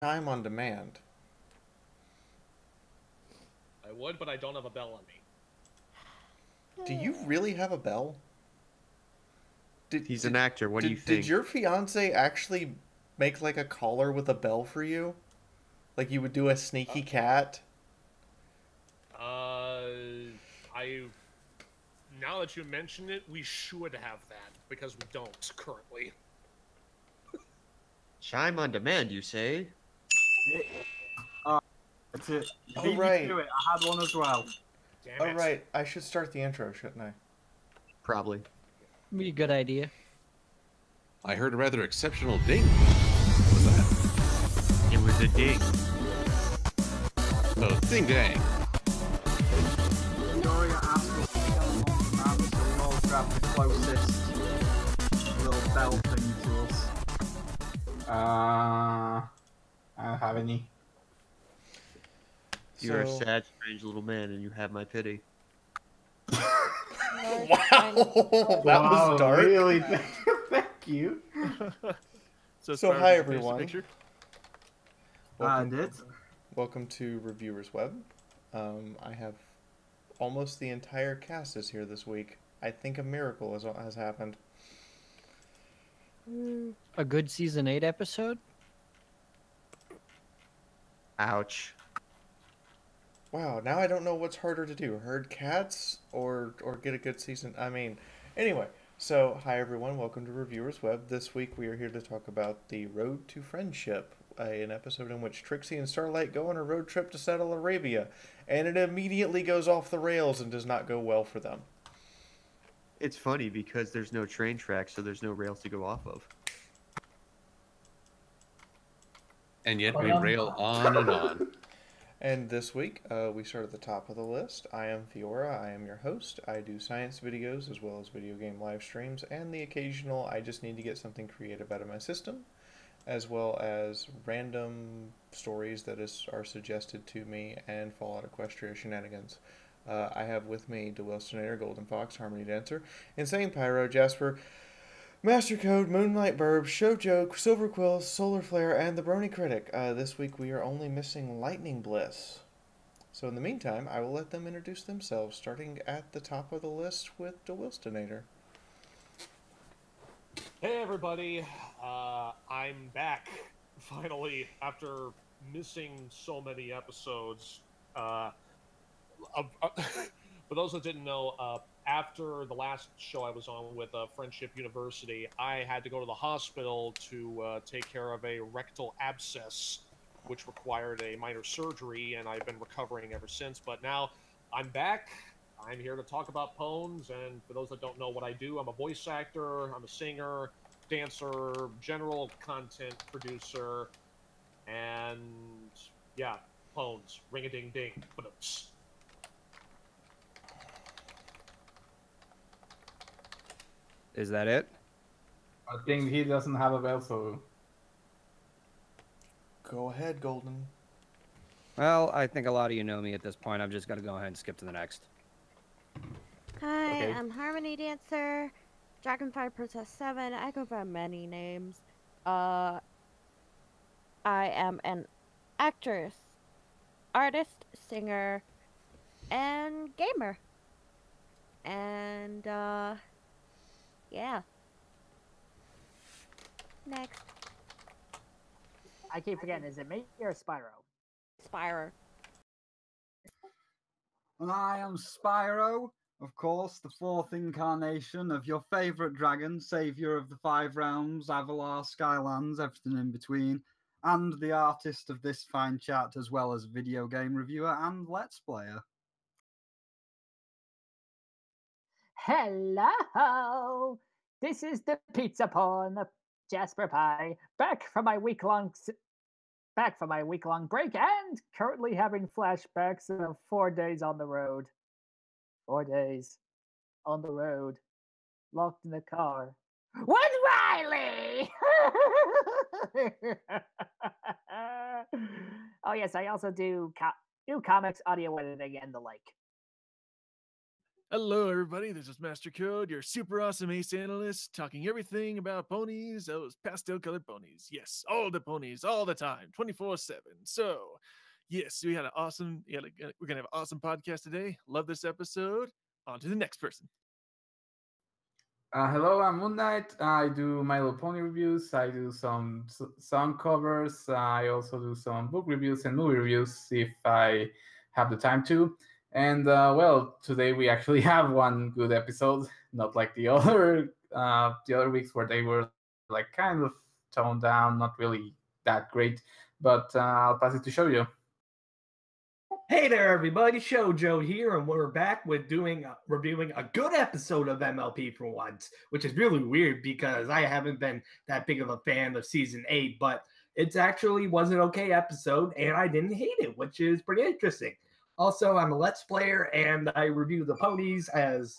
Time on demand. I would, but I don't have a bell on me. Do you really have a bell? Did He's did an actor. What do you did think? your fiance actually make like a collar with a bell for you? Like you would do a sneaky Uh, cat? I now that you mention it, we should have that because we don't currently. Chime on demand, you say? It, uh, that's it. You Oh beat me right. to it. I had one as well. Damn Oh it! right. I should start the intro, shouldn't I? Probably. Be a good idea. I heard a rather exceptional ding. What was that? It was a ding. Oh, ding dang. Fiaura asked us to get along the map, so we all grabbed the closest little bell thing to us. I don't have any. You're a So- sad, strange little man, and you have my pity. Wow, that Wow, was dark. Really? Thank you. So, Sparrow, hi, did you finish the everyone. picture? I did. Welcome to Reviewers Web. I have almost the entire cast is here this week. I think a miracle has happened. A good season 8 episode? Ouch. Wow, now I don't know what's harder to do, herd cats or get a good season. I mean, anyway, so hi everyone, welcome to Reviewers Web. This week we are here to talk about the Road to Friendship, an episode in which Trixie and Starlight go on a road trip to settle Arabia, and it immediately goes off the rails and does not go well for them. It's funny because there's no train tracks, so there's no rails to go off of. And yet we rail on and on. And this week, we start at the top of the list. I am Fiaura. I am your host. I do science videos as well as video game live streams and the occasional I just need to get something creative out of my system, as well as random stories that are suggested to me and Fallout Equestria shenanigans. I have with me DeWilsonator, Golden Fox, Harmony Dancer, Insane Pyro, Jasper, Master Code, Moonlight Burb, Show Joke, Silver Quill, Solar Flare, and the Brony Critic. This week we are only missing Lightning Bliss. So in the meantime, I will let them introduce themselves, starting at the top of the list with DeWilstonator. Hey everybody, I'm back finally after missing so many episodes. For those that didn't know, after the last show I was on with Friendship University, I had to go to the hospital to take care of a rectal abscess, which required a minor surgery, and I've been recovering ever since. But now I'm back. I'm here to talk about Pones, and for those that don't know what I do, I'm a voice actor, I'm a singer, dancer, general content producer, and yeah, Pones, ring-a-ding-ding, ba-dum-ts. Is that it? I think he doesn't have a bell, so Go ahead, Golden. Well, I think a lot of you know me at this point. I'm just going to go ahead and skip to the next. Hi, Okay. I'm Harmony Dancer, Dragonfire Princess 7. I go by many names. I am an actress, artist, singer, and gamer. And, yeah. Next. I keep forgetting, is it me or Spyro? Spire. And I am Spyro, of course, the fourth incarnation of your favourite dragon, saviour of the five realms, Avalar, Skylands, everything in between, and the artist of this fine chat, as well as video game reviewer and let's player. Hello! This is the Pizza Pawn, Jasper Pie, back from my week-long break and currently having flashbacks of 4 days on the road. 4 days on the road, locked in the car. With Riley! Oh yes, I also do comics, audio editing, and the like. Hello, everybody. This is Master Code, your super awesome ace analyst, talking everything about ponies, those pastel-colored ponies. Yes, all the ponies, all the time, 24/7. So, yes, we're gonna have an awesome podcast today. Love this episode. On to the next person. Hello, I'm Moon Knight. I do My Little Pony reviews. I do some song covers. I also do some book reviews and movie reviews if I have the time to. And well, today we actually have one good episode, not like the other weeks where they were like kind of toned down, not really that great. But I'll pass it to Shoujo. Hey there, everybody. Shoujo here, and we're back with reviewing a good episode of MLP for once, which is really weird because I haven't been that big of a fan of season 8, but it actually was an okay episode, and I didn't hate it, which is pretty interesting. Also, I'm a Let's Player, and I review the ponies as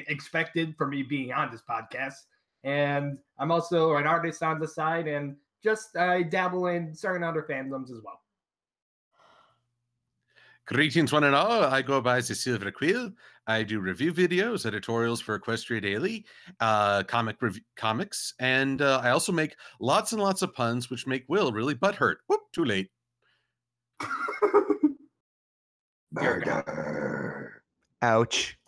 expected for me being on this podcast. And I'm also an artist on the side, and just I dabble in certain other fandoms as well. Greetings, one and all. I go by the Silver Quill. I do review videos, editorials for Equestria Daily, comics, and I also make lots and lots of puns, which make Will really butthurt. Whoop, too late. Burger. Ouch.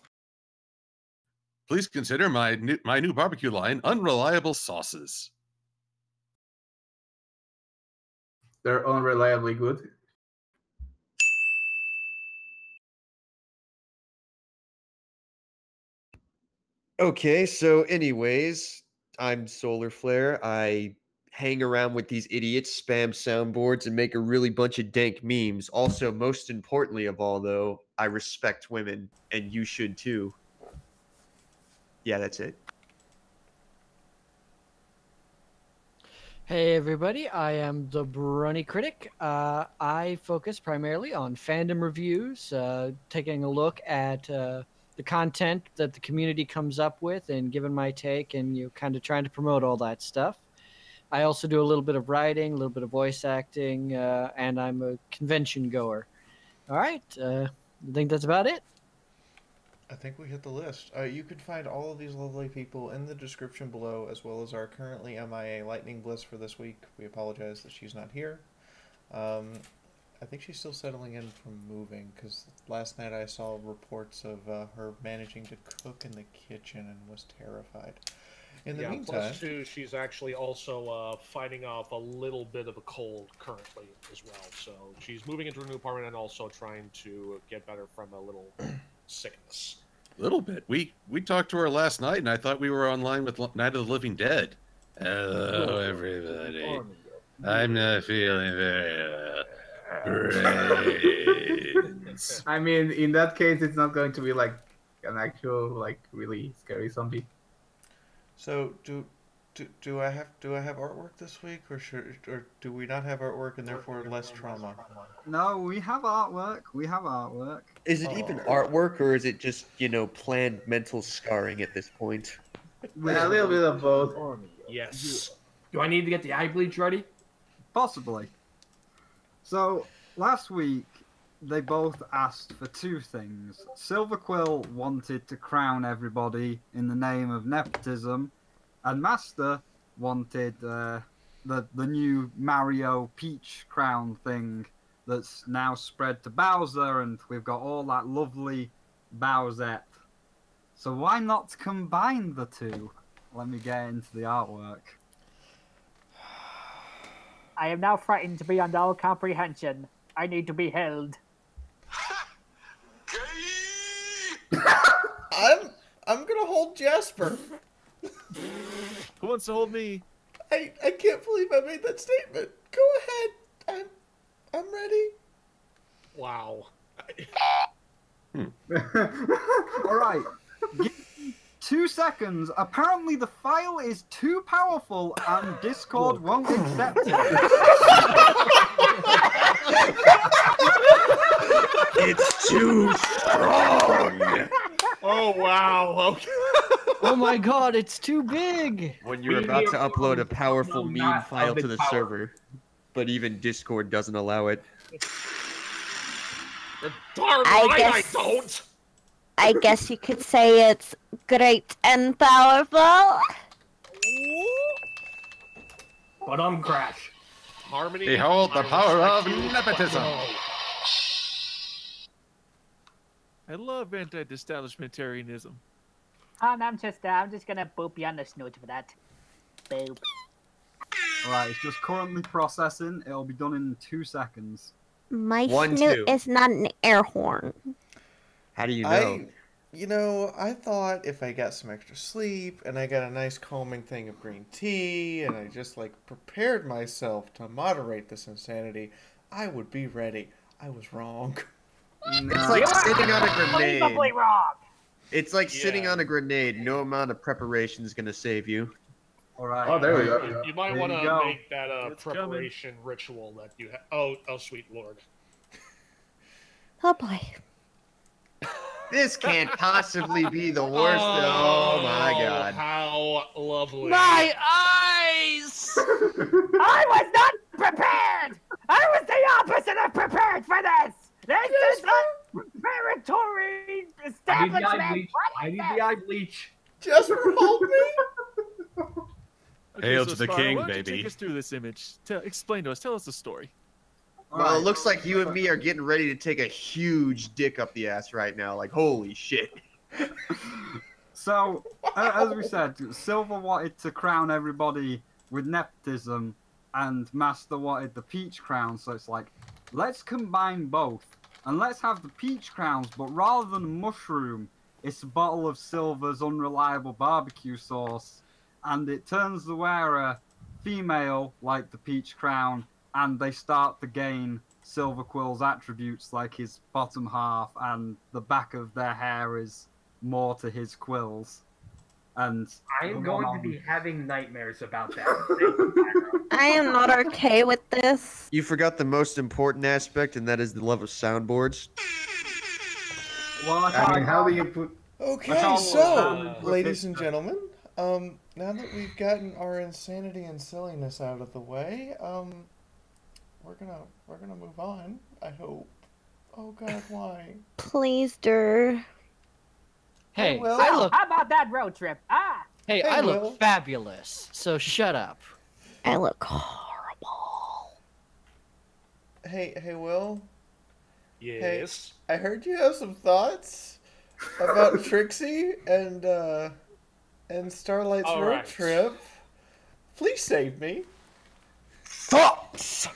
Please consider my new barbecue line, Unreliable Sauces. They're unreliably good. Okay, so anyways, I'm Solar Flare. I hang around with these idiots, spam soundboards, and make a really bunch of dank memes. Also, most importantly of all, though, I respect women, and you should too. Yeah, that's it. Hey everybody, I am the Brony Critic. I focus primarily on fandom reviews, taking a look at the content that the community comes up with and giving my take and kind of trying to promote all that stuff. I also do a little bit of writing, a little bit of voice acting, and I'm a convention goer. All right, I think that's about it. I think we hit the list. You can find all of these lovely people in the description below, as well as our currently MIA Lightning Bliss for this week. We apologize that she's not here. I think she's still settling in from moving, because last night I saw reports of her managing to cook in the kitchen and was terrified. In the meantime, plus two, she's actually also fighting off a little bit of a cold currently as well. So she's moving into a new apartment and also trying to get better from a little sickness. A little bit. We talked to her last night, and I thought we were online with Night of the Living Dead. Hello, everybody. I'm not feeling very great. I mean, in that case, it's not going to be like an actual, like, really scary zombie. So do I have artwork this week, or do we not have artwork and therefore less trauma? No, we have artwork. We have artwork. Is it even artwork, or is it just, planned mental scarring at this point? Yeah, a little bit of both. Yes. Do I need to get the eye bleach ready? Possibly. So, last week, they both asked for two things. Silver Quill wanted to crown everybody in the name of nepotism, and Master wanted the new Mario Peach crown thing that's now spread to Bowser, and we've got all that lovely Bowsette. So why not combine the two? Let me get into the artwork. I am now frightened beyond all comprehension. I need to be held. I'm gonna hold Jasper. Who wants to hold me? I can't believe I made that statement. Go ahead. I'm ready. Wow. All right. Give me 2 seconds. Apparently the file is too powerful and Discord won't accept it. It's too strong. Oh, wow. Okay. Oh my god, it's too big. When you're about to upload a powerful meme file to the server, but even Discord doesn't allow it. Darn right I don't. I guess you could say it's great and powerful. But crash. Harmony. Behold the I power respect of you. nepotism. I love anti-establishmentarianism. And I'm just gonna boop you on the snoot for that. Boop. Alright, it's just currently processing. It'll be done in 2 seconds. My 1, snoot 2. is not an air horn. How do you know? I thought if I got some extra sleep and I got a nice calming thing of green tea and I just prepared myself to moderate this insanity, I would be ready. I was wrong. It's like sitting on a grenade. Unbelievably wrong. It's like sitting on a grenade. No amount of preparation is going to save you. All right. Oh, there we go. You might There want you to go. make that a It's preparation ritual that you have. Oh, sweet lord. Oh boy. This can't possibly be the worst. Oh my god. How lovely. My eyes! I was not prepared! I was the opposite of prepared for this! This is a preparatory I need the eye establishment! bleach. What I is need this? the eye bleach. Just roll me. Hail to the Spyro, king, why don't you baby. Take us through this image. Explain to us. Tell us the story. Well, it looks like you and me are getting ready to take a huge dick up the ass right now. Like, holy shit. So, as we said, Silver wanted to crown everybody with nepotism, and Master wanted the peach crown. So it's like, let's combine both, and let's have the peach crowns, but rather than a mushroom, it's a bottle of Silver's unreliable barbecue sauce, and it turns the wearer female like the peach crown, and they start to gain Silver Quill's attributes like his bottom half, and the back of their hair is more to his quills. And I am going to be having nightmares about that. I am not okay with this. You forgot the most important aspect, and that is the love of soundboards. Well, I mean, how do you put... Okay, so, ladies and gentlemen, now that we've gotten our insanity and silliness out of the way, we're gonna move on, I hope. Oh god, why? Please, Dur. Hey, Will. I look. How about that road trip? Hey, Hey, I look Will. fabulous. So shut up. I look horrible. Hey, Will? Yes. I heard you have some thoughts about Trixie and Starlight's All road right. trip. Please save me. Thoughts!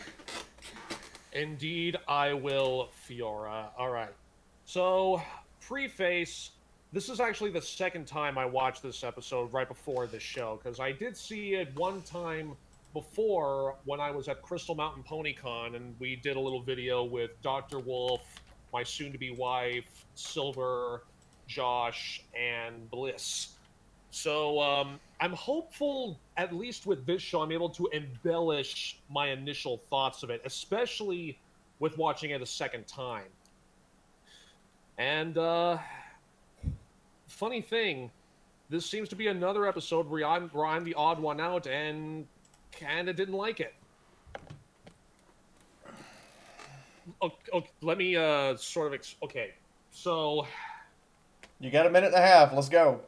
Indeed, I will, Fiaura. All right. So, preface. This is actually the second time I watched this episode right before this show, because I did see it one time before when I was at Crystal Mountain PonyCon, and we did a little video with Dr. Wolf, my soon-to-be wife, Silver, Josh, and Bliss. So, I'm hopeful, at least with this show, I'm able to embellish my initial thoughts of it, especially with watching it a second time. And, funny thing, this seems to be another episode where I'm the odd one out and kinda didn't like it. Okay, let me, okay, so... You got a minute and a half, let's go.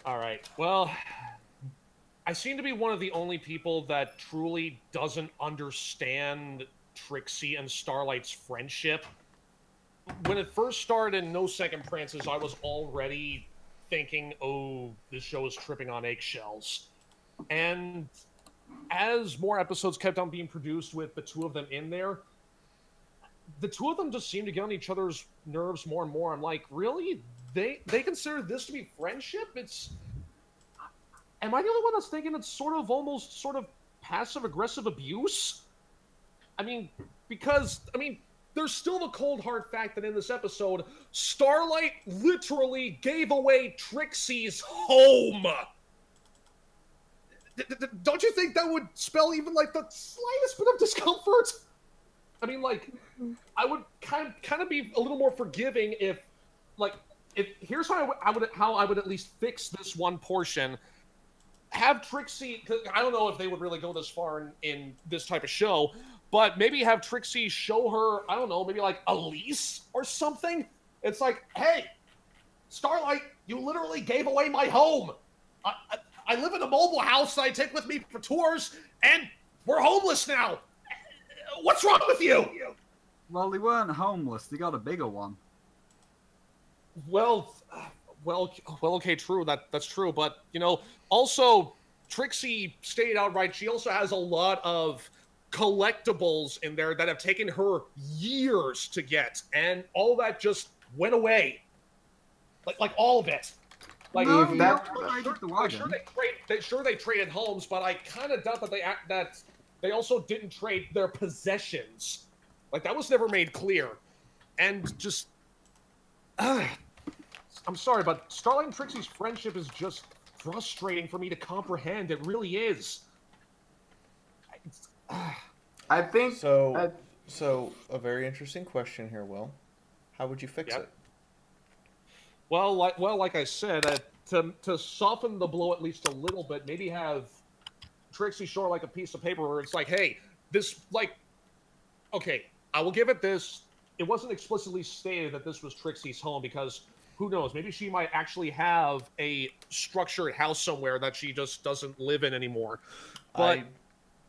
Alright, well, I seem to be one of the only people that truly doesn't understand Trixie and Starlight's friendship. When it first started in No Second Prances, I was already thinking, oh, this show is tripping on eggshells. And as more episodes kept on being produced with the two of them in there, the two of them just seem to get on each other's nerves more and more. I'm like, really? They consider this to be friendship? Am I the only one that's thinking it's almost sort of passive-aggressive abuse? I mean, there's still the cold hard fact that in this episode, Starlight literally gave away Trixie's home. Don't you think that would spell even like the slightest bit of discomfort? I mean, like, I would kind of be a little more forgiving if here's how I would at least fix this one portion. Have Trixie, 'cause I don't know if they would really go this far in this type of show, but maybe have Trixie show her, I don't know, maybe like a lease or something. It's like, hey, Starlight, you literally gave away my home. I live in a mobile house that I take with me for tours, and we're homeless now. What's wrong with you? Well, they weren't homeless. They got a bigger one. Well, okay, true. That's true. But, also, Trixie stated outright she also has a lot of collectibles in there that have taken her years to get, and all that just went away. Like all of it. Like, No, they traded homes, but I kind of doubt that they also didn't trade their possessions. Like, that was never made clear. And just, I'm sorry, but Starlight and Trixie's friendship is just frustrating for me to comprehend. It really is. I think so. So a very interesting question here, Will. How would you fix it? Well, like I said, to soften the blow at least a little bit, maybe have Trixie show like a piece of paper where it's like, hey, this, like, okay, I will give it this. It wasn't explicitly stated that this was Trixie's home because who knows? Maybe she might actually have a structured house somewhere that she just doesn't live in anymore. But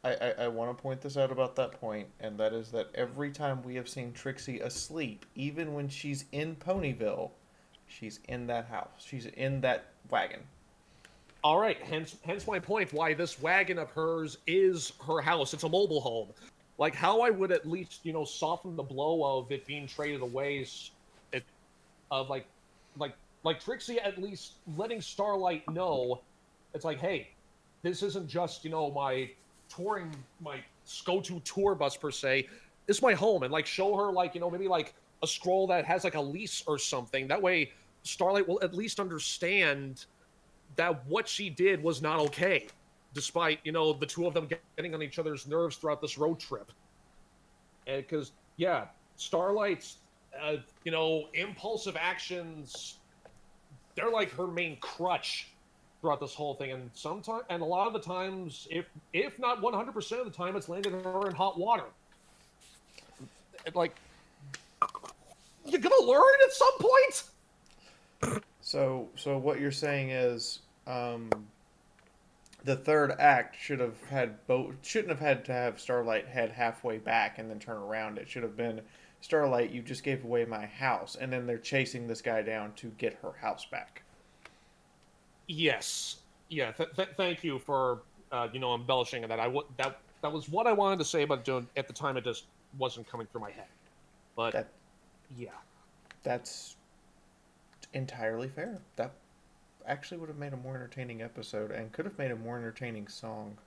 I want to point this out about that point, and that is that every time we have seen Trixie asleep, even when she's in Ponyville, she's in that house. She's in that wagon. All right, hence my point why this wagon of hers is her house. It's a mobile home. Like, how I would at least, soften the blow of it being traded away like Trixie at least letting Starlight know, it's like, hey, this isn't just, my go-to tour bus per se. It's my home, and like show her like, maybe like a scroll that has like a lease or something. That way Starlight will at least understand that what she did was not okay, despite, the two of them getting on each other's nerves throughout this road trip. And because, yeah, Starlight's, impulsive actions, they're like her main crutch throughout this whole thing. And a lot of the times, if not 100% of the time, it's landed her in hot water. Like, you're gonna learn at some point. So what you're saying is, the third act shouldn't have had to have Starlight head halfway back and then turn around. It should have been, Starlight, you just gave away my house, and then they're chasing this guy down to get her house back. Yes. Yeah. Thank you for embellishing that. That was what I wanted to say, but at the time it just wasn't coming through my head. But yeah, that's entirely fair. That actually would have made a more entertaining episode and could have made a more entertaining song.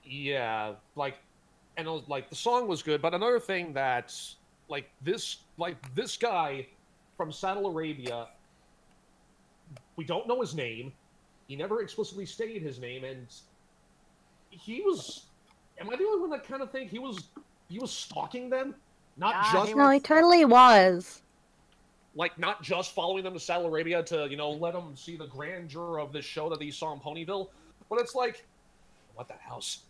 Yeah, the song was good, but another thing that this guy from Saddle Arabia, we don't know his name. He never explicitly stated his name, and he was. Am I the only one that kind of think he was stalking them? Not just. No, he totally was. Like, not just following them to Saddle Arabia to, let them see the grandeur of this show that he saw in Ponyville. But it's like, I want that house.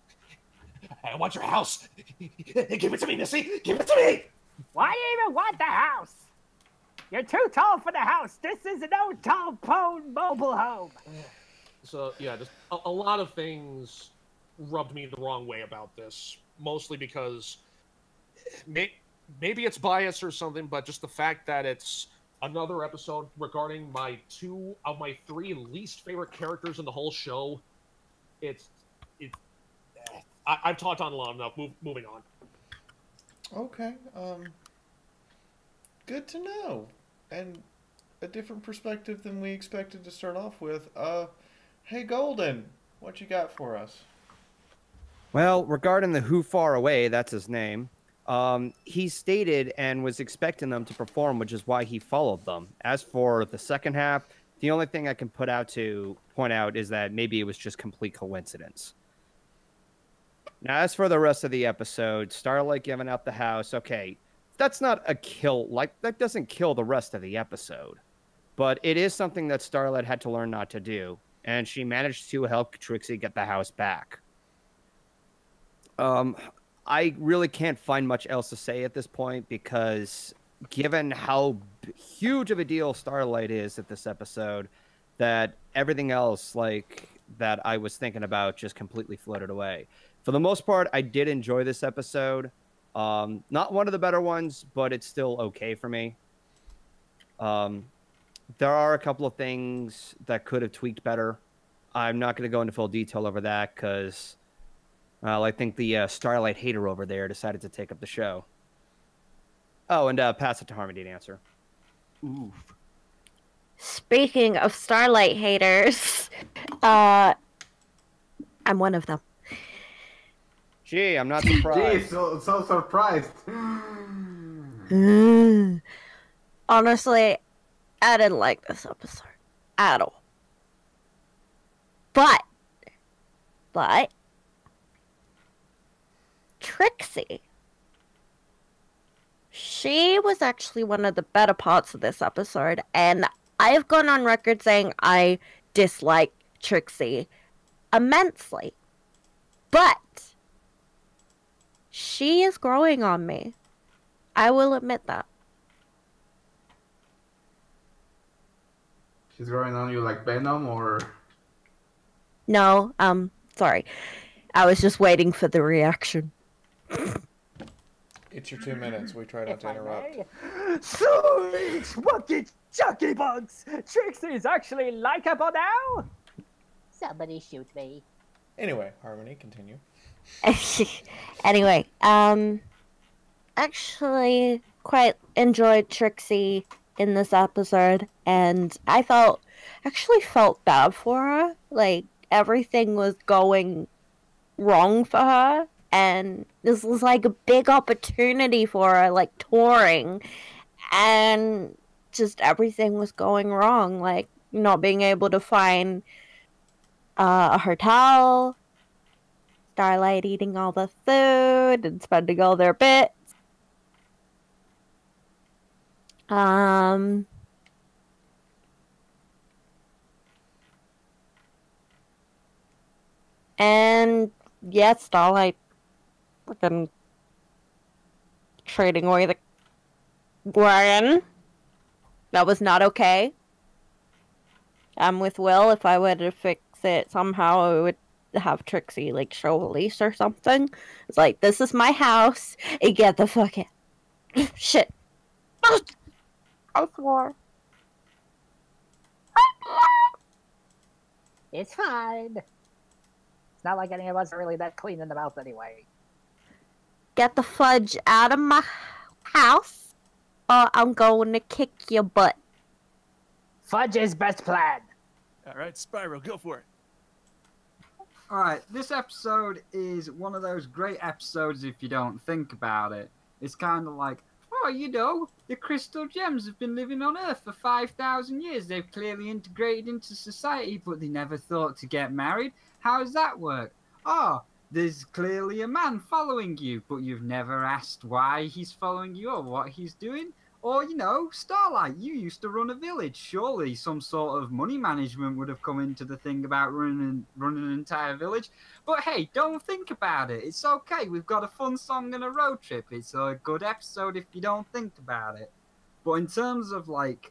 I want your house. Give it to me, Missy. Give it to me. Why do you even want the house? You're too tall for the house. This is an old tall pone mobile home. So, yeah, just a lot of things rubbed me the wrong way about this. Mostly because maybe it's bias or something, but just the fact that it's another episode regarding two of my three least favorite characters in the whole show. I've talked on long enough. Moving on. Okay. Good to know, and a different perspective than we expected to start off with. Hey Golden, what you got for us? Well, regarding the Who Far Away, that's his name. He stated and was expecting them to perform, which is why he followed them. As for the second half, the only thing I can point out is that maybe it was just complete coincidence. Now, as for the rest of the episode, Starlight giving out the house, okay, that's not a kill. That doesn't kill the rest of the episode. But it is something that Starlight had to learn not to do. And she managed to help Trixie get the house back. I really can't find much else to say at this point because given how huge of a deal Starlight is at this episode, that everything else like that I was thinking about just completely floated away. For the most part, I did enjoy this episode. Not one of the better ones, but it's still okay for me. There are a couple of things that could have tweaked better. I'm not going to go into full detail over that because, well, I think the Starlight hater over there decided to take up the show. Oh, and pass it to Harmony to answer. Oof. Speaking of Starlight haters, I'm one of them. Gee, I'm not surprised. Gee, so surprised. Honestly, I didn't like this episode at all. But Trixie, she was actually one of the better parts of this episode, and I've gone on record saying I dislike Trixie immensely. But she is growing on me. I will admit that. She's growing on you like Venom, or? No, sorry. I was just waiting for the reaction. It's your 2 minutes. We try not to interrupt. Sweet monkey chucky bugs! Trixie's actually likable now? Somebody shoot me. Anyway, Harmony, continue. Anyway, actually quite enjoyed Trixie in this episode, and I actually felt bad for her. Like, everything was going wrong for her, and this was like a big opportunity for her, like touring, and just everything was going wrong, like not being able to find a hotel, Starlight eating all the food and spending all their bits. And yeah, Starlight freaking trading away the wagon. That was not okay. I'm with Will. If I were to fix it somehow, I would have Trixie like show a lease or something. It's like, this is my house. Get the fuck in. Shit. I swore. It's fine. It's not like any of us are really that clean in the mouth anyway. Get the fudge out of my house, or I'm going to kick your butt. Fudge is best plan. All right, Spyro, go for it. Alright, this episode is one of those great episodes if you don't think about it. It's kind of like, oh, you know, the crystal gems have been living on Earth for 5,000 years. They've clearly integrated into society, but they never thought to get married. How does that work? Oh, there's clearly a man following you, but you've never asked why he's following you or what he's doing. Or, you know, Starlight, you used to run a village. Surely some sort of money management would have come into the thing about running an entire village. But hey, don't think about it. It's okay. We've got a fun song and a road trip. It's a good episode if you don't think about it. But in terms of, like,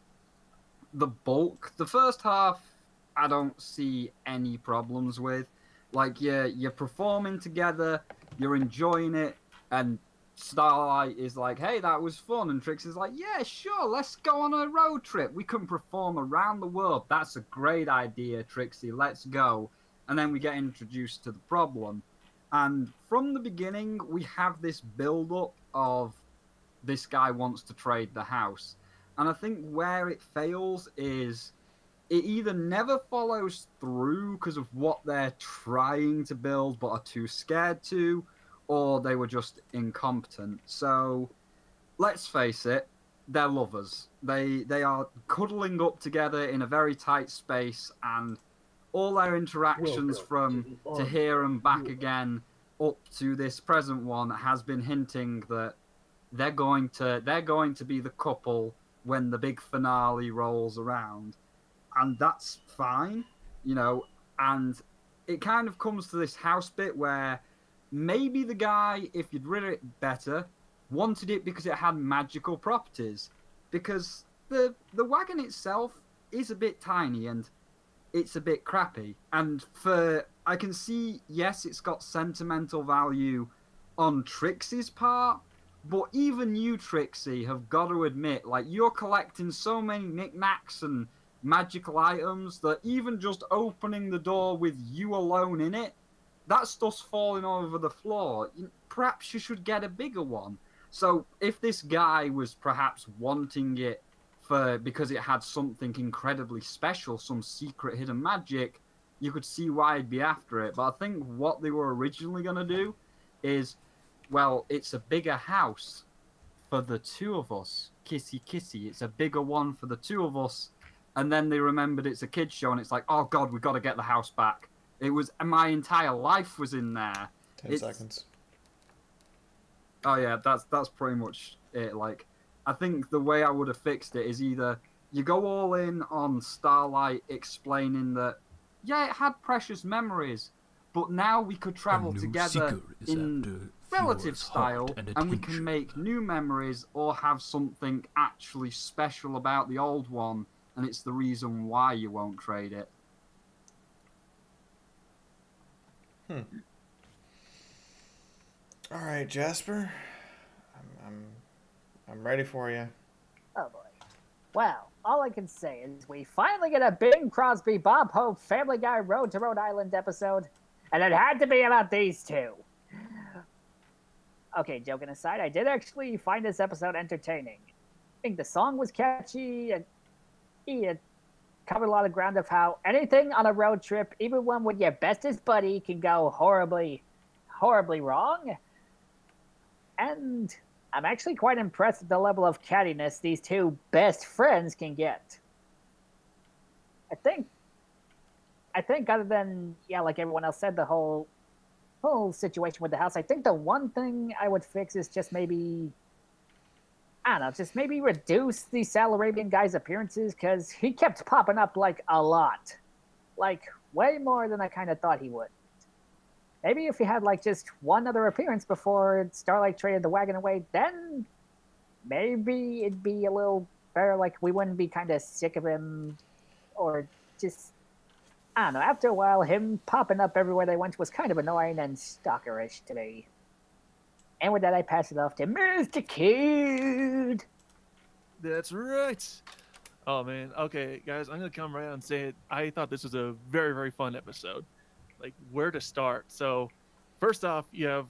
the bulk, the first half, I don't see any problems with. Like, you're performing together, you're enjoying it, and Starlight is like, hey, that was fun. And Trixie's like, yeah, sure, let's go on a road trip. We can perform around the world. That's a great idea, Trixie. Let's go. And then we get introduced to the problem. And from the beginning, we have this build-up of this guy wants to trade the house. And I think where it fails is it either never follows through because of what they're trying to build but are too scared to, or they were just incompetent. So, let's face it, they're lovers. They are cuddling up together in a very tight space, and all their interactions from to here and back again up to this present one has been hinting that they're going to be the couple when the big finale rolls around. And that's fine, you know, and it kind of comes to this house bit where maybe the guy, if you'd written it better, wanted it because it had magical properties. Because the wagon itself is a bit tiny and it's a bit crappy. And I can see, yes, it's got sentimental value on Trixie's part, but even you, Trixie, have got to admit, like, you're collecting so many knickknacks and magical items that even just opening the door with you alone in it, that stuff's falling all over the floor. Perhaps you should get a bigger one. So if this guy was perhaps wanting it because it had something incredibly special, some secret hidden magic, you could see why I'd be after it. But I think what they were originally going to do is, well, it's a bigger house for the two of us. Kissy, kissy. It's a bigger one for the two of us. And then they remembered it's a kid's show, and it's like, oh, God, we've got to get the house back. It was, my entire life was in there. 10 seconds. Oh, yeah, that's pretty much it. Like, I think the way I would have fixed it is either you go all in on Starlight explaining that, yeah, it had precious memories, but now we could travel together in relative style, and we can make new memories or have something actually special about the old one, and it's the reason why you won't trade it. All right, Jasper. I'm ready for you. Oh boy. Well, all I can say is we finally get a Bing Crosby, Bob Hope, Family Guy Road to Rhode Island episode, and it had to be about these two. Okay, joking aside, I did actually find this episode entertaining. I think the song was catchy, and it covered a lot of ground of how anything on a road trip, even one with your bestest buddy, can go horribly, horribly wrong. And I'm actually quite impressed with the level of cattiness these two best friends can get. I think other than, yeah, like everyone else said, the whole situation with the house, I think the one thing I would fix is just maybe, I don't know, just maybe reduce the Sal Arabian guy's appearances, because he kept popping up like a lot. Like, way more than I kind of thought he would. Maybe if he had like just one other appearance before Starlight traded the wagon away, then maybe it'd be a little better. Like, we wouldn't be kind of sick of him, or just, I don't know. After a while, him popping up everywhere they went was kind of annoying and stalkerish to me. And with that, I pass it off to Mr. Kid. That's right. Oh man. Okay, guys, I'm gonna come right out and say it. I thought this was a very, very fun episode. Like, where to start? So, first off, you have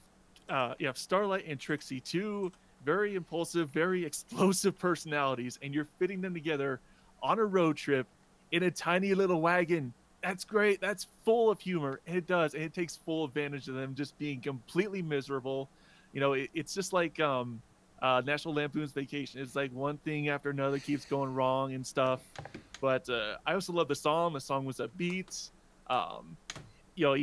Starlight and Trixie, two very impulsive, very explosive personalities, and you're fitting them together on a road trip in a tiny little wagon. That's great. That's full of humor, and it takes full advantage of them just being completely miserable. You know, it's just like National Lampoon's Vacation. It's like one thing after another keeps going wrong and stuff. But I also love the song. The song was upbeat. You know,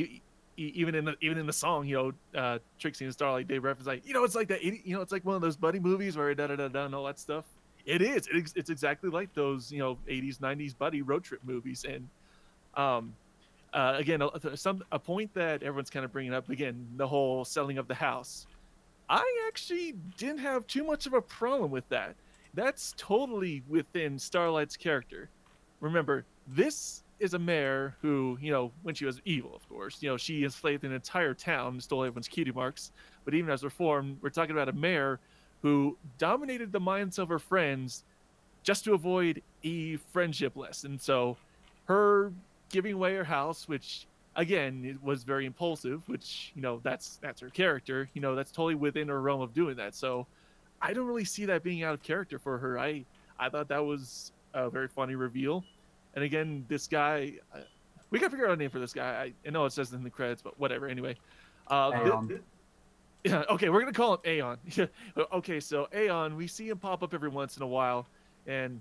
even in the song, you know, Trixie and Starlight, they reference like, you know, it's like that, you know, it's like one of those buddy movies where da da da da and all that stuff. It is. It's exactly like those, you know, 80s, 90s buddy road trip movies. And again, a point that everyone's kind of bringing up again, the whole selling of the house. I actually didn't have too much of a problem with that. That's totally within Starlight's character. Remember, this is a mayor who, you know, when she was evil, of course, you know, she enslaved an entire town and stole everyone's cutie marks. But even as reformed, we're talking about a mayor who dominated the minds of her friends just to avoid a friendship lesson. So her giving away her house, which again, it was very impulsive, which, you know, that's her character, you know, that's totally within her realm of doing that. So I don't really see that being out of character for her. I thought that was a very funny reveal. And again, this guy, we gotta figure out a name for this guy. I know it says in the credits, but whatever. Anyway, yeah, okay, we're gonna call him Aeon. Okay, so Aeon, we see him pop up every once in a while, and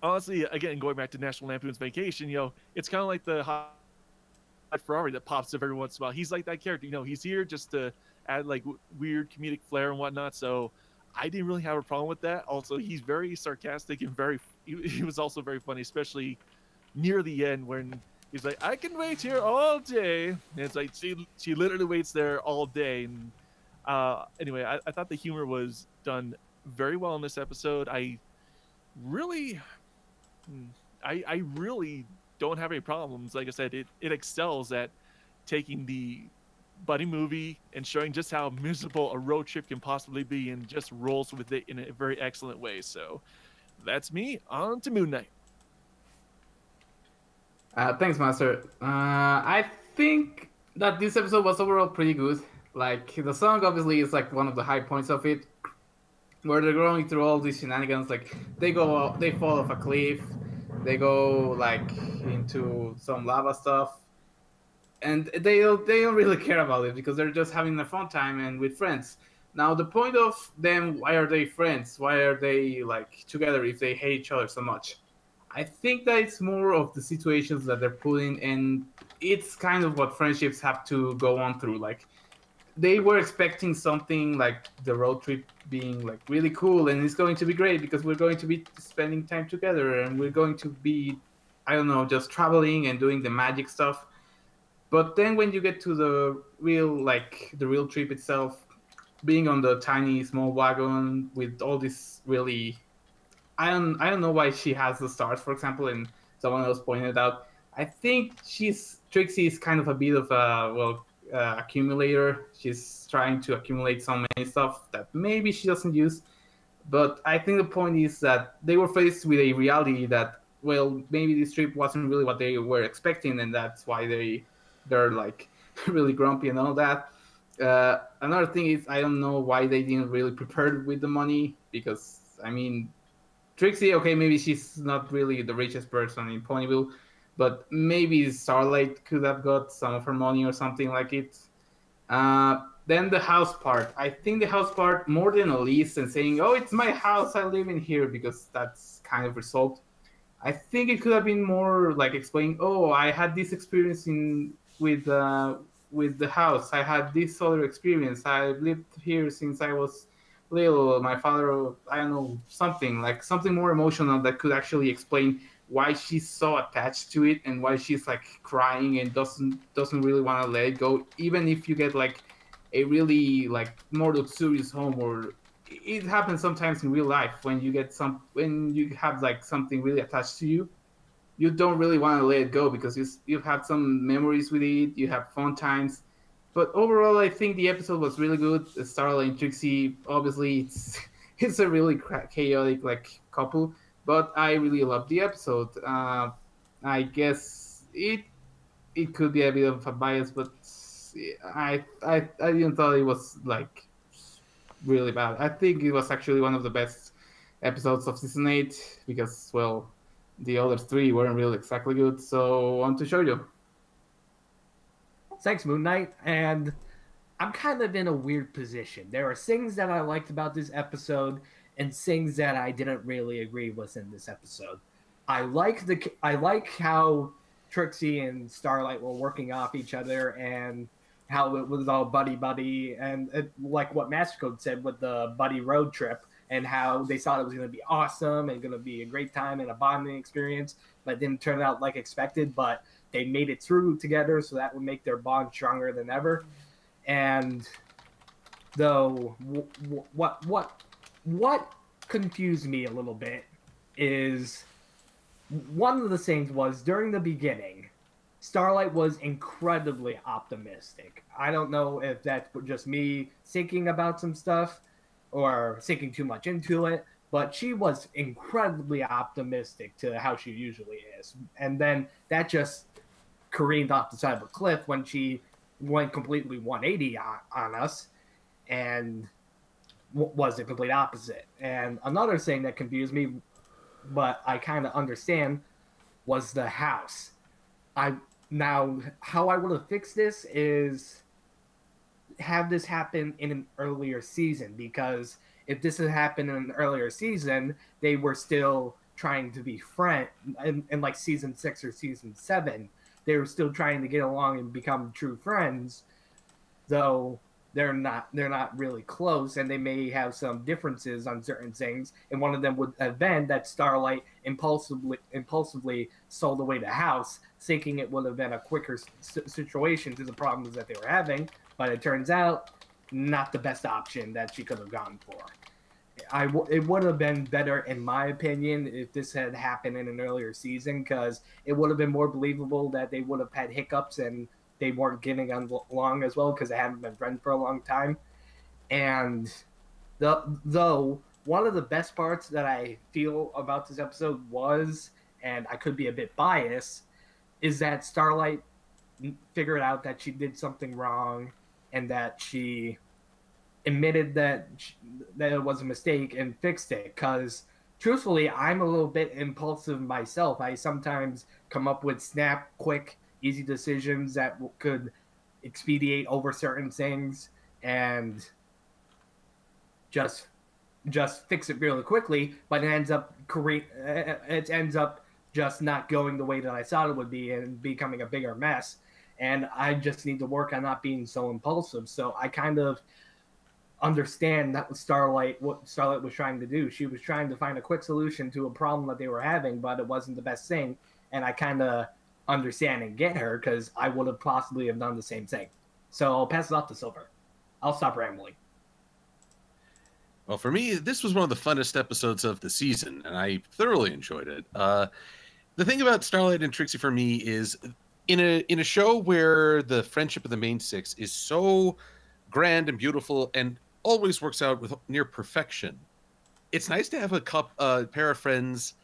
honestly, again, going back to National Lampoon's Vacation, you know, it's kind of like the Fiaura that pops up every once in a while. He's like that character, you know, he's here just to add like weird comedic flair and whatnot. So I didn't really have a problem with that. Also, he's very sarcastic and he was also very funny, especially near the end when he's like, I can wait here all day. And it's like, she literally waits there all day. And Anyway, I thought the humor was done very well in this episode. I really don't have any problems. Like I said, it excels at taking the buddy movie and showing just how miserable a road trip can possibly be, and just rolls with it in a very excellent way. So that's me. On to Moon Knight. Thanks, Master. I think that this episode was overall pretty good. Like, the song obviously is like one of the high points of it, where they're going through all these shenanigans. Like, they fall off a cliff, they go like into some lava stuff, and they don't really care about it because they're just having a fun time and with friends. Now, the point of them, why are they friends? Why are they like together if they hate each other so much? I think that it's more of the situations that they're put in, and it's kind of what friendships have to go on through. Like, they were expecting something like the road trip being like really cool, and it's going to be great because we're going to be spending time together and we're going to be, I don't know, just traveling and doing the magic stuff. But then when you get to the real trip itself, being on the tiny small wagon with all this really, I don't know why she has the stars, for example, and someone else pointed out. I think Trixie is kind of a bit of a accumulator. She's trying to accumulate so many stuff that maybe she doesn't use. But I think the point is that they were faced with a reality that, well, maybe this trip wasn't really what they were expecting, and that's why they're like really grumpy and all that. Another thing is, I don't know why they didn't really prepare with the money, because I mean, Trixie, okay, maybe she's not really the richest person in Ponyville, but maybe Starlight could have got some of her money or something like it. Then the house part. I think the house part, more than a list and saying, "Oh, it's my house, I live in here," because that's kind of resolved. I think it could have been more like explaining, "Oh, I had this experience with the house. I had this other experience. I've lived here since I was little. My father, I don't know, something more emotional that could actually explain why she's so attached to it and why she's like crying and doesn't really want to let it go, even if you get like a really like more luxurious home. Or it happens sometimes in real life when you have like something really attached to you. You don't really want to let it go because you've had some memories with it, you have fun times. But overall, I think the episode was really good. Starlight and Trixie, obviously, it's a really chaotic like couple, but I really loved the episode. I guess it could be a bit of a bias, but I didn't thought it was like really bad. I think it was actually one of the best episodes of season 8 because, well, the other 3 weren't really exactly good. So on to Shoujo. Thanks, Moon Knight. And I'm kind of in a weird position. There are things that I liked about this episode and things that I didn't really agree with in this episode. I like how Trixie and Starlight were working off each other and how it was all buddy, and like what Master Code said with the buddy road trip, and how they thought it was going to be awesome and going to be a great time and a bonding experience, but it didn't turn out like expected. But they made it through together, so that would make their bond stronger than ever. And though, what confused me a little bit is one of the things was during the beginning, Starlight was incredibly optimistic. I don't know if that's just me thinking about some stuff or thinking too much into it, but she was incredibly optimistic to how she usually is. And then that just careened off the side of a cliff when she went completely 180 on us and was the complete opposite. And another thing that confused me, but I kind of understand, was the house. Now, how I would have fixed this is have this happen in an earlier season, because if this had happened in an earlier season, they were still trying to be friends. In like season 6 or season 7, they were still trying to get along and become true friends, though they're not really close, and they may have some differences on certain things. And one of them would have been that Starlight impulsively sold away the house, thinking it would have been a quicker situation to the problems that they were having. But it turns out not the best option that she could have gone for. It would have been better, in my opinion, if this had happened in an earlier season, because it would have been more believable that they would have had hiccups and they weren't getting along as well because they haven't been friends for a long time. And though one of the best parts that I feel about this episode was, and I could be a bit biased, is that Starlight figured out that she did something wrong and that she admitted that it was a mistake and fixed it. Because truthfully, I'm a little bit impulsive myself. I sometimes come up with snap, quick, easy decisions that could expedite over certain things and just fix it really quickly, but it ends up just not going the way that I thought it would be and becoming a bigger mess. And I just need to work on not being so impulsive. So I kind of understand that what Starlight was trying to do. She was trying to find a quick solution to a problem that they were having, but it wasn't the best thing. And I kind of understand and get her, because I would have possibly have done the same thing. So I'll pass it off to Silver. I'll stop rambling. Well, for me, this was one of the funnest episodes of the season, and I thoroughly enjoyed it. The thing about Starlight and Trixie for me is, in a show where the friendship of the main six is so grand and beautiful and always works out with near perfection, it's nice to have a pair of friends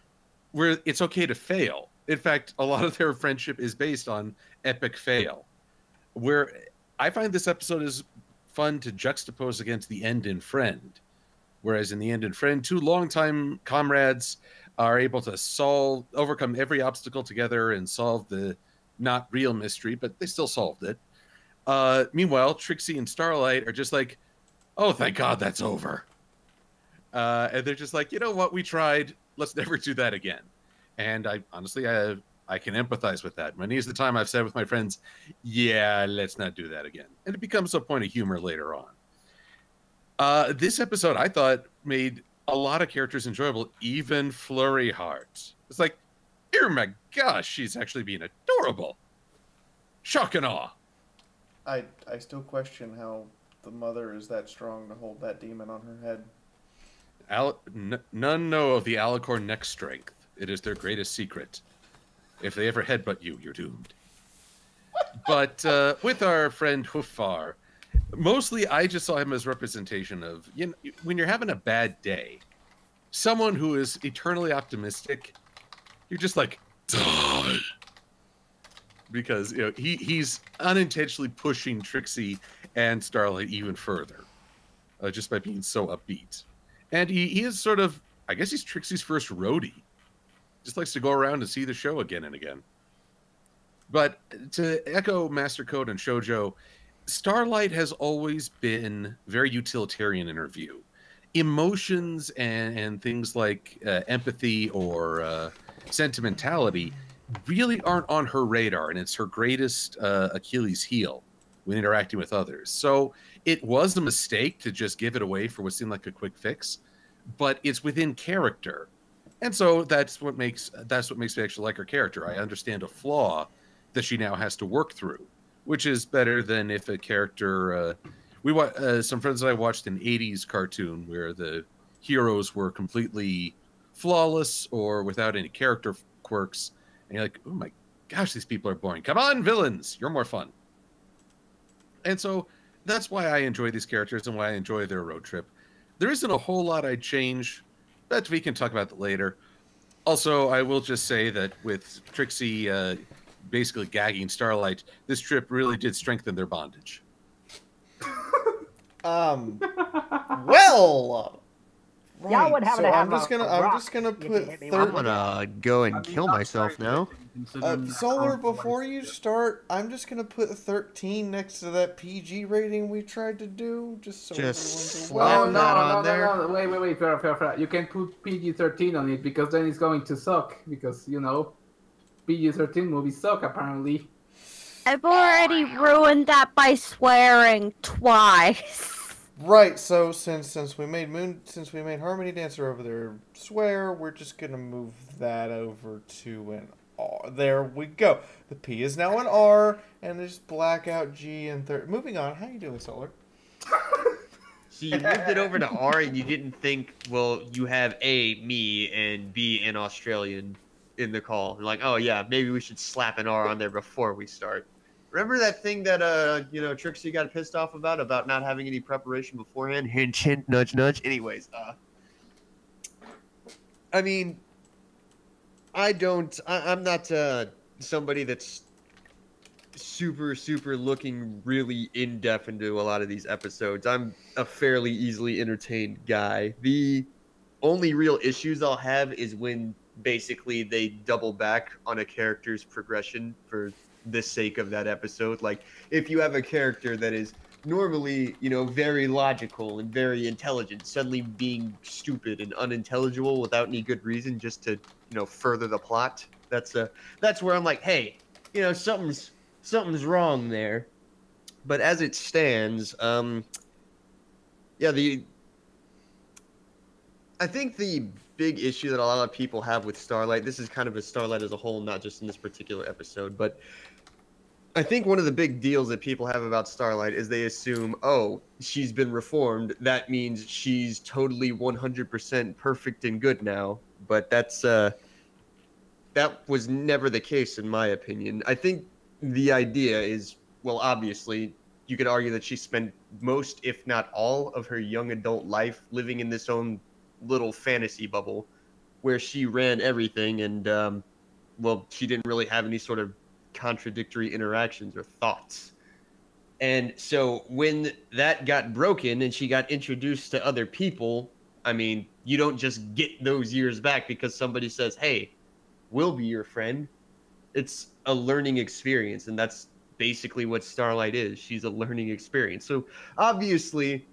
where it's okay to fail. In fact, a lot of their friendship is based on epic fail, where I find this episode is fun to juxtapose against the End in Friend. Whereas in the End in Friend, two longtime comrades are able to overcome every obstacle together and solve the not real mystery, but they still solved it. Meanwhile, Trixie and Starlight are just like, oh, thank God that's over. And they're just like, you know what, we tried. Let's never do that again. And I honestly can empathize with that. Many is the time I've said with my friends, yeah, let's not do that again. And it becomes a point of humor later on. This episode, I thought, made a lot of characters enjoyable, even Flurry Heart. It's like, oh my gosh, she's actually being adorable. Shock and awe. I still question how the mother is that strong to hold that demon on her head. None know of the Alicorn neck strength. It is their greatest secret. If they ever headbutt you, you're doomed. But with our friend Hufar, mostly I just saw him as representation of, you know, when you're having a bad day, someone who is eternally optimistic, you're just like, die. Because, you know, he's unintentionally pushing Trixie and Starlight even further, just by being so upbeat. And he is sort of, I guess he's Trixie's first roadie. Just likes to go around and see the show again and again. But to echo Master Code and Shoujo, Starlight has always been very utilitarian in her view. Emotions and things like empathy or sentimentality really aren't on her radar, and it's her greatest Achilles heel when interacting with others. So it was a mistake to just give it away for what seemed like a quick fix, but it's within character. And so that's what makes me actually like her character. I understand a flaw that she now has to work through, which is better than if a character some friends that I watched an 80s cartoon where the heroes were completely flawless or without any character quirks, and you're like, oh my gosh, these people are boring. Come on, villains, you're more fun. And so that's why I enjoy these characters and why I enjoy their road trip. There isn't a whole lot I'd change, but we can talk about that later. Also, I will just say that with Trixie basically gagging Starlight, this trip really did strengthen their bondage. Well, right. Y'all would have So to have I'm just gonna put I'm gonna go and kill myself now. Solar, before you start, I'm just gonna put 13 next to that PG rating we tried to do, just so everyone's aware. Oh, no, wait, fair. You can put PG-13 on it, because then it's going to suck, because, you know, PG-13 movies suck, apparently. I've already ruined that by swearing twice. Right, so since we made Harmony Dancer over there swear, we're just gonna move that over to an R. There we go. The P is now an R, and there's blackout G and third. Moving on. How you doing, Solar? So you moved it over to R, and you didn't think, well, you have A, me, and B, an Australian in the call. You're like, oh yeah, maybe we should slap an R on there before we start. Remember that thing that Trixie got pissed off about not having any preparation beforehand? Hint, hint, nudge, nudge. Anyways, I mean, I'm not somebody that's super looking really in depth into a lot of these episodes. I'm a fairly easily entertained guy. The only real issues I'll have is when basically they double back on a character's progression for the sake of that episode. Like if you have a character that is normally, very logical and very intelligent, suddenly being stupid and unintelligible without any good reason just to, further the plot. That's where I'm like, hey, something's wrong there. But as it stands, I think the big issue that a lot of people have with Starlight, this is kind of a Starlight as a whole, not just in this particular episode, but I think one of the big deals that people have about Starlight is they assume, oh, she's been reformed. That means she's totally 100% perfect and good now. But that was never the case, in my opinion. I think the idea is, well, obviously, you could argue that she spent most, if not all, of her young adult life living in this own little fantasy bubble where she ran everything and, she didn't really have any sort of contradictory interactions or thoughts. And so when that got broken and she got introduced to other people, I mean, you don't just get those years back because somebody says, hey, we'll be your friend. It's a learning experience, and that's basically what Starlight is. She's a learning experience. So obviously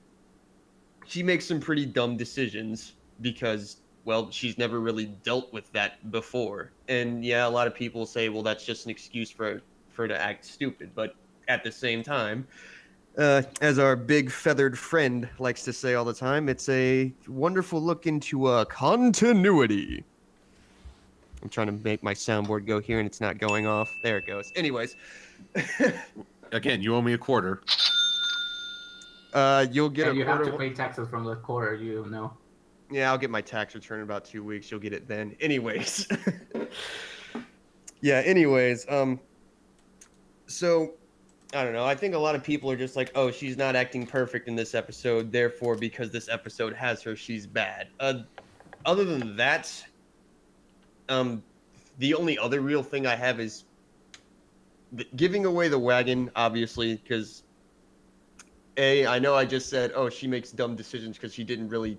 she makes some pretty dumb decisions because, well, she's never really dealt with that before. And yeah, a lot of people say, well, that's just an excuse for her to act stupid. But at the same time, as our big feathered friend likes to say all the time, it's a wonderful look into continuity. I'm trying to make my soundboard go here and it's not going off. There it goes. Anyways. Again, you owe me a quarter. You'll get and a you quarter. have to pay taxes from the quarter, Yeah, I'll get my tax return in about 2 weeks. You'll get it then. Anyways. So, I don't know. I think a lot of people are just like, oh, she's not acting perfect in this episode. Therefore, because this episode has her, she's bad. Other than that, the only other real thing I have is giving away the wagon, obviously, because I know I just said, oh, she makes dumb decisions because she didn't really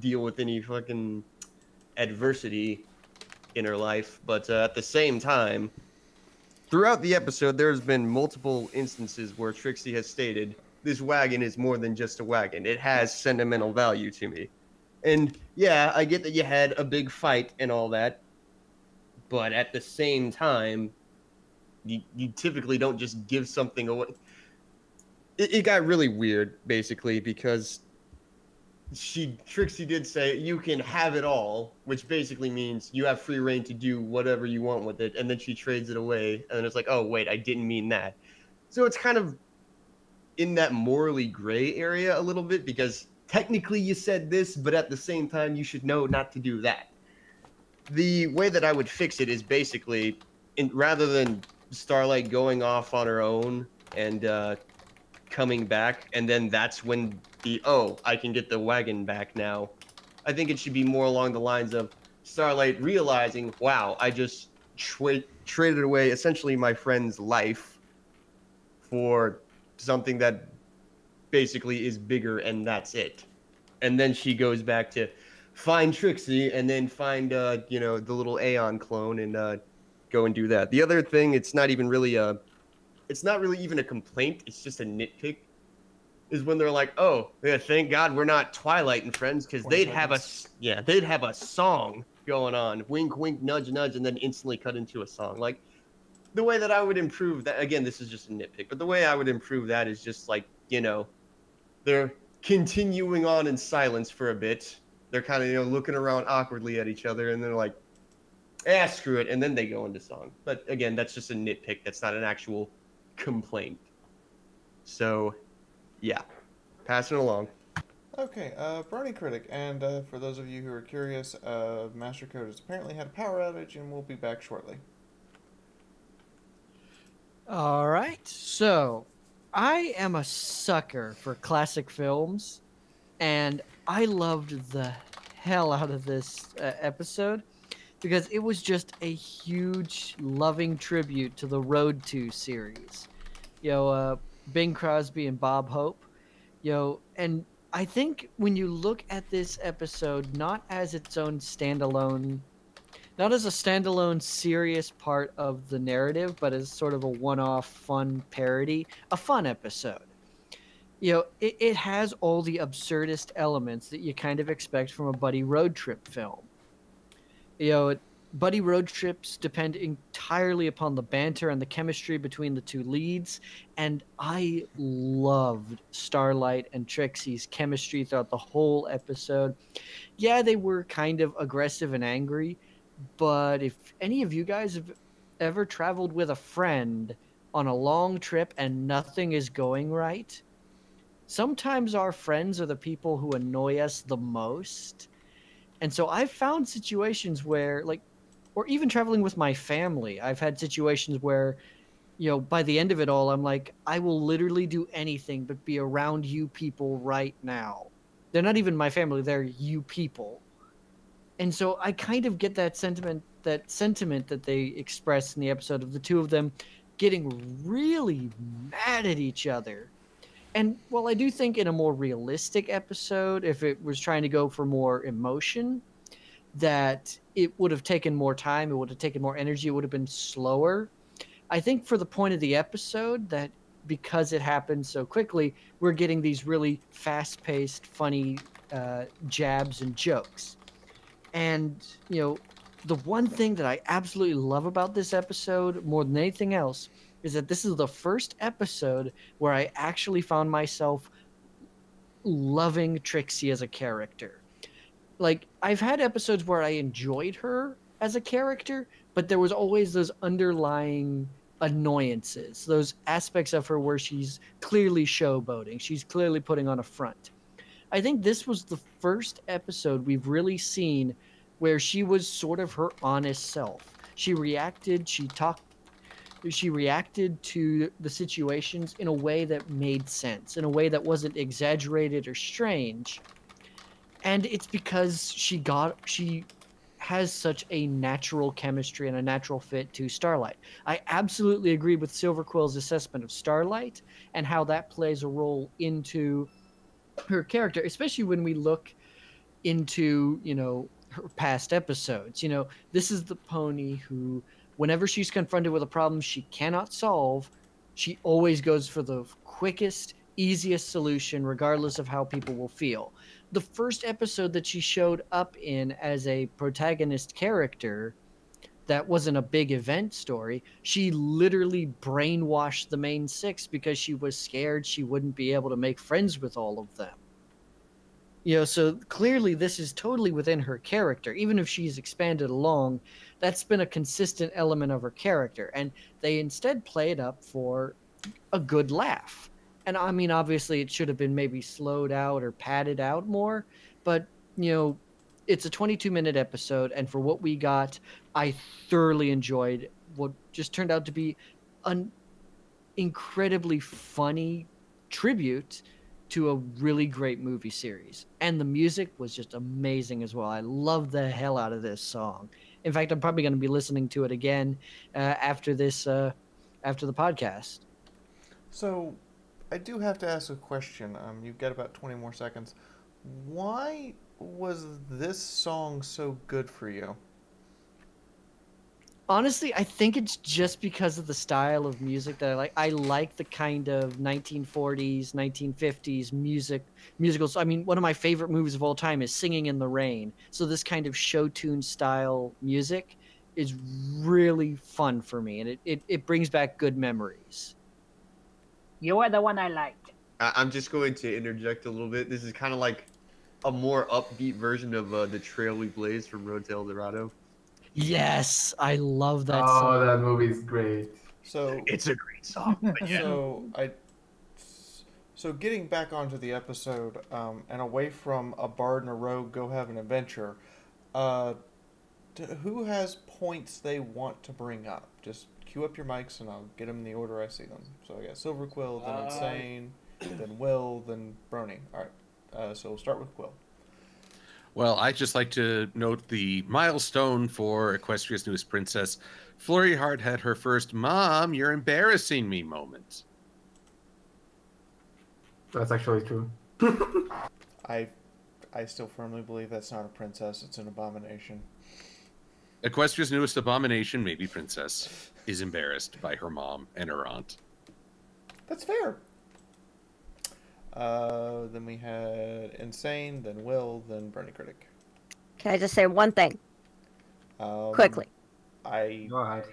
deal with any fucking adversity in her life. But at the same time, throughout the episode, there's been multiple instances where Trixie has stated, this wagon is more than just a wagon. It has sentimental value to me. And yeah, I get that you had a big fight and all that, but at the same time, you typically don't just give something away. It got really weird, basically, because Trixie did say, you can have it all, which basically means you have free reign to do whatever you want with it, and then she trades it away, and it's like, oh, wait, I didn't mean that. So it's kind of in that morally gray area a little bit, because technically you said this, but at the same time, you should know not to do that. The way that I would fix it is basically, rather than Starlight going off on her own and coming back, and then that's when I can get the wagon back now. I think it should be more along the lines of Starlight realizing, wow, I just traded away essentially my friend's life for something that basically is bigger, and that's it. And then she goes back to find Trixie and then find the little Aeon clone and go and do that. The other thing, it's not really even a complaint, it's just a nitpick, is when they're like, oh, yeah, thank God we're not Twilight and Friends, because they'd have a song going on, wink wink nudge nudge, and then instantly cut into a song. Like, the way that I would improve that, again, this is just a nitpick, but the way I would improve that is just like, they're continuing on in silence for a bit. They're kind of, looking around awkwardly at each other, and they're like, screw it, and then they go into song. But again, that's just a nitpick. That's not an actual complaint. So, yeah. Pass it along. Okay, Brony Critic, and for those of you who are curious, Master Code has apparently had a power outage and will be back shortly. All right. So, I am a sucker for classic films, and I loved the hell out of this episode because it was just a huge, loving tribute to the Road to series. Bing Crosby and Bob Hope. And I think when you look at this episode, not as its own standalone, not as a standalone serious part of the narrative, but as sort of a one-off fun parody, a fun episode. It has all the absurdist elements that you kind of expect from a buddy road trip film. Buddy road trips depend entirely upon the banter and the chemistry between the two leads, and I loved Starlight and Trixie's chemistry throughout the whole episode. Yeah, they were kind of aggressive and angry, but if any of you guys have ever traveled with a friend on a long trip and nothing is going right, sometimes our friends are the people who annoy us the most. And so I've found situations where, or even traveling with my family, I've had situations where, by the end of it all, I'm like, I will literally do anything but be around you people right now. They're not even my family, they're you people. And so I kind of get that sentiment that they express in the episode of the two of them getting really mad at each other. And while I do think in a more realistic episode, if it was trying to go for more emotion, that it would have taken more time, it would have taken more energy, it would have been slower. I think for the point of the episode, that because it happened so quickly, we're getting these really fast-paced, funny jabs and jokes. And, the one thing that I absolutely love about this episode, more than anything else, is that this is the first episode where I actually found myself loving Trixie as a character. I've had episodes where I enjoyed her as a character, but there was always those underlying annoyances, those aspects of her where she's clearly showboating, she's clearly putting on a front. I think this was the first episode we've really seen where she was sort of her honest self. She reacted to the situations in a way that made sense, in a way that wasn't exaggerated or strange. And it's because she has such a natural chemistry and a natural fit to Starlight. I absolutely agree with Silverquill's assessment of Starlight and how that plays a role into her character, especially when we look into, her past episodes. This is the pony who, whenever she's confronted with a problem she cannot solve, she always goes for the quickest, easiest solution, regardless of how people will feel. The first episode that she showed up in as a protagonist character that wasn't a big event story, she literally brainwashed the main six because she was scared she wouldn't be able to make friends with all of them. So clearly this is totally within her character. Even if she's expanded along, that's been a consistent element of her character. And they instead play it up for a good laugh. And I mean, obviously it should have been maybe slowed out or padded out more. But, it's a 22-minute episode. And for what we got, I thoroughly enjoyed what just turned out to be an incredibly funny tribute to a really great movie series. And the music was just amazing as well. I love the hell out of this song. In fact, I'm probably going to be listening to it again after the podcast. So, I do have to ask a question. You've got about 20 more seconds. Why was this song so good for you? Honestly, I think it's just because of the style of music that I like. I like the kind of 1940s, 1950s musicals. I mean, one of my favorite movies of all time is Singing in the Rain. So this kind of show tune style music is really fun for me, and it brings back good memories. You are the one I like. I'm just going to interject a little bit. This is kind of like a more upbeat version of The Trail We Blazed from Road to El Dorado. Yes, I love that Oh, song. that movie is great. So It's a great song. But yeah. So getting back onto the episode, and away from a bard and a rogue go have an adventure, uh, who has points they want to bring up? Just cue up your mics and I'll get them in the order I see them. So I got Silver Quill, then Insane, then Will, then Brony. All right, so we'll start with Quill. Well, I'd just like to note the milestone for Equestria's newest princess. Flurry Heart had her first "Mom, you're embarrassing me" moment. That's actually true. I still firmly believe that's not a princess, it's an abomination. Equestria's newest abomination, maybe princess, is embarrassed by her mom and her aunt. That's fair. Then we had Insane, then Will, then Bernie Critic. Can I just say one thing? Quickly. Go ahead.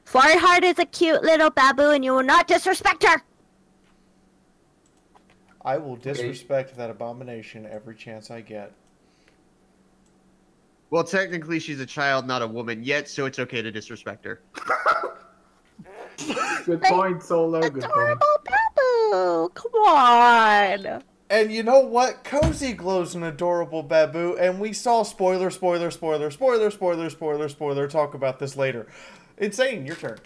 Flurry Heart is a cute little babu and you will not disrespect her! I will disrespect that abomination every chance I get. Well, technically, she's a child, not a woman yet, so it's okay to disrespect her. Good point, Solar. Good point. Adorable babu! Come on! And you know what? Cozy Glow's an adorable babu, and we saw spoiler, talk about this later. Insane, your turn.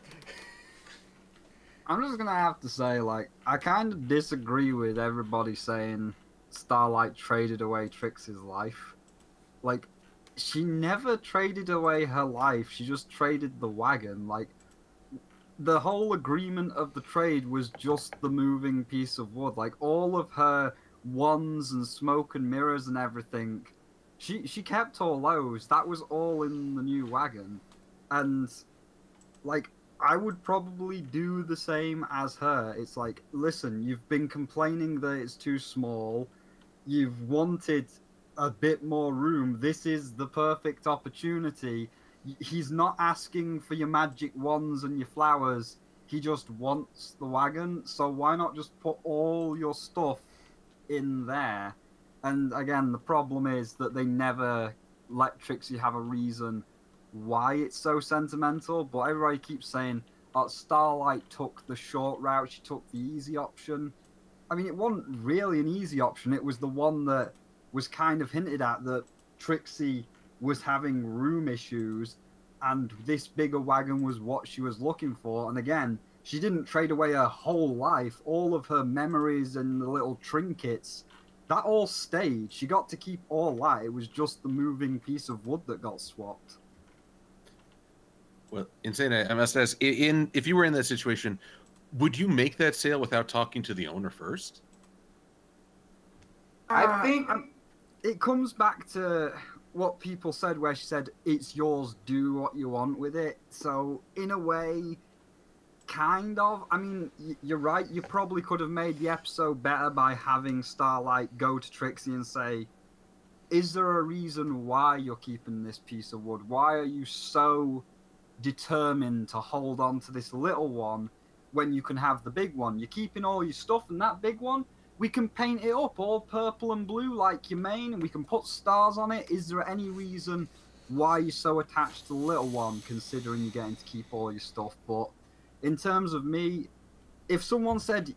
I'm just gonna have to say, like, I kind of disagree with everybody saying Starlight traded away Trixie's life. Like, she never traded away her life, she just traded the wagon. Like, the whole agreement of the trade was just the moving piece of wood. Like, all of her wands and smoke and mirrors and everything, she kept all those. That was all in the new wagon. And, like, I would probably do the same as her. It's like, listen, you've been complaining that it's too small. You've wanted a bit more room. This is the perfect opportunity. He's not asking for your magic wands and your flowers. He just wants the wagon. So why not just put all your stuff in there? And again, the problem is that they never let Trixie have a reason why it's so sentimental, but everybody keeps saying, oh, Starlight took the short route, she took the easy option. I mean, it wasn't really an easy option. It was the one that was kind of hinted at, that Trixie was having room issues, and this bigger wagon was what she was looking for. And again, she didn't trade away her whole life. All of her memories and the little trinkets, that all stayed. She got to keep all that. It was just the moving piece of wood that got swapped. Well, Insane, I must ask, if you were in that situation, would you make that sale without talking to the owner first? I think it comes back to what people said, where she said, it's yours, do what you want with it. So, in a way, kind of. I mean, you're right, you probably could have made the episode better by having Starlight go to Trixie and say, is there a reason why you're keeping this piece of wood? Why are you so determined to hold on to this little one when you can have the big one? You're keeping all your stuff, and that big one, we can paint it up all purple and blue like your main, and we can put stars on it. Is there any reason why you're so attached to the little one, considering you're getting to keep all your stuff? But in terms of me, if someone said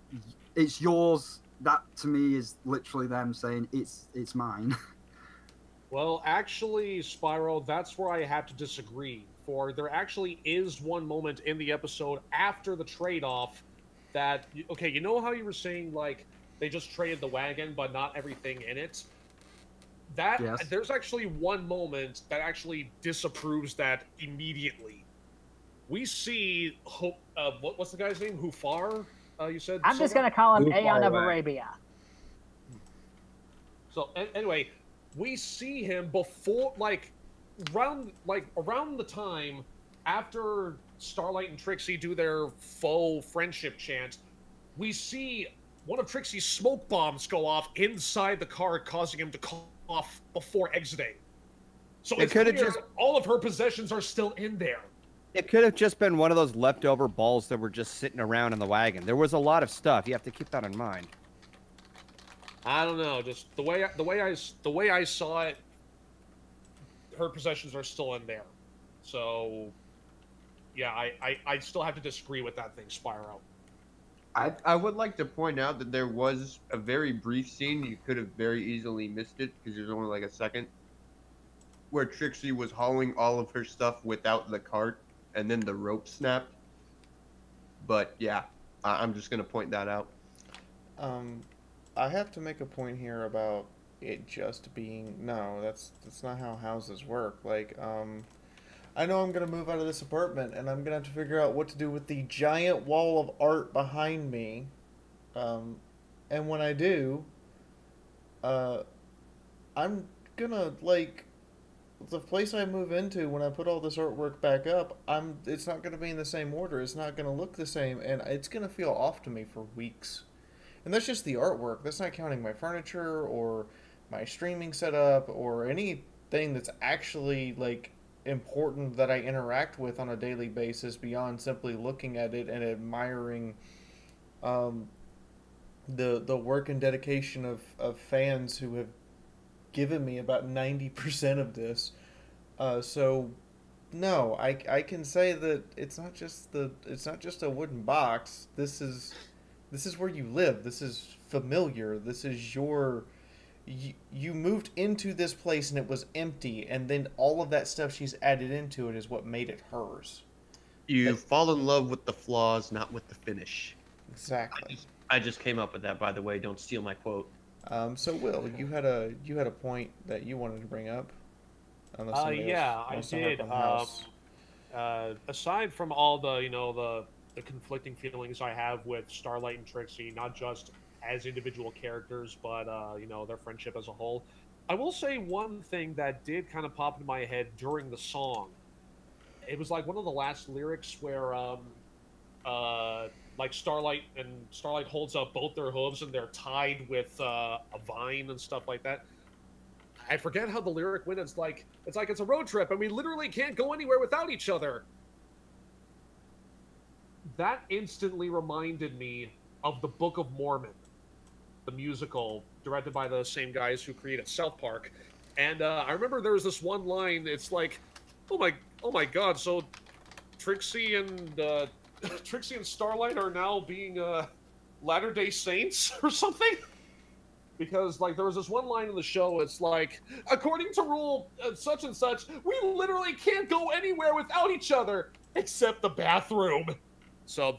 it's yours, that to me is literally them saying it's mine. Well, actually, Spyro, that's where I have to disagree. For there actually is one moment in the episode after the trade-off that, okay, you know how you were saying, like, they just traded the wagon, but not everything in it? That, yes. There's actually one moment that actually disapproves that immediately. We see, what's the guy's name? Hufar, you said? I'm just going to call him Aeon of Arabia. So, anyway, we see him before, around the time after Starlight and Trixie do their faux friendship chant, we see one of Trixie's smoke bombs go off inside the car, causing him to cough before exiting. So it's clear all of her possessions are still in there. It could have just been one of those leftover balls that were just sitting around in the wagon. There was a lot of stuff. You have to keep that in mind. I don't know. Just the way I saw it, her possessions are still in there. So, yeah, I still have to disagree with that thing, Spyro. I would like to point out that there was a very brief scene. You could have very easily missed it because there's only like a second where Trixie was hauling all of her stuff without the cart, and then the rope snapped. But yeah, I'm just gonna point that out. I have to make a point here about it just being no. That's not how houses work. Like, I know I'm gonna move out of this apartment, and I'm gonna have to figure out what to do with the giant wall of art behind me. And when I do, I'm gonna like the place I move into when I put all this artwork back up. It's not gonna be in the same order. It's not gonna look the same, and it's gonna feel off to me for weeks. And that's just the artwork. That's not counting my furniture or my streaming setup or anything that's actually like important that I interact with on a daily basis beyond simply looking at it and admiring the work and dedication of fans who have given me about 90% of this. So no, I can say that it's not just a wooden box. This is where you live. This is familiar. This is your you moved into this place and it was empty, and then all of that stuff she's added into it is what made it hers. You fall in love with the flaws, not with the finish. Exactly. I just came up with that, by the way. Don't steal my quote. So Will, you had a point that you wanted to bring up. Yeah, I did. Aside from all the the conflicting feelings I have with Starlight and Trixie, not just as individual characters, but their friendship as a whole, I will say one thing that did kind of pop into my head during the song. It was like one of the last lyrics where like Starlight holds up both their hooves and they're tied with a vine and stuff like that. I forget how the lyric went. It's like it's a road trip and we literally can't go anywhere without each other. That instantly reminded me of the Book of Mormon, the musical directed by the same guys who created South Park. And I remember there was this one line. It's like, oh my God! So Trixie and Starlight are now being Latter-day Saints or something. Because like there was this one line in the show. It's like, according to rule such and such, we literally can't go anywhere without each other except the bathroom. So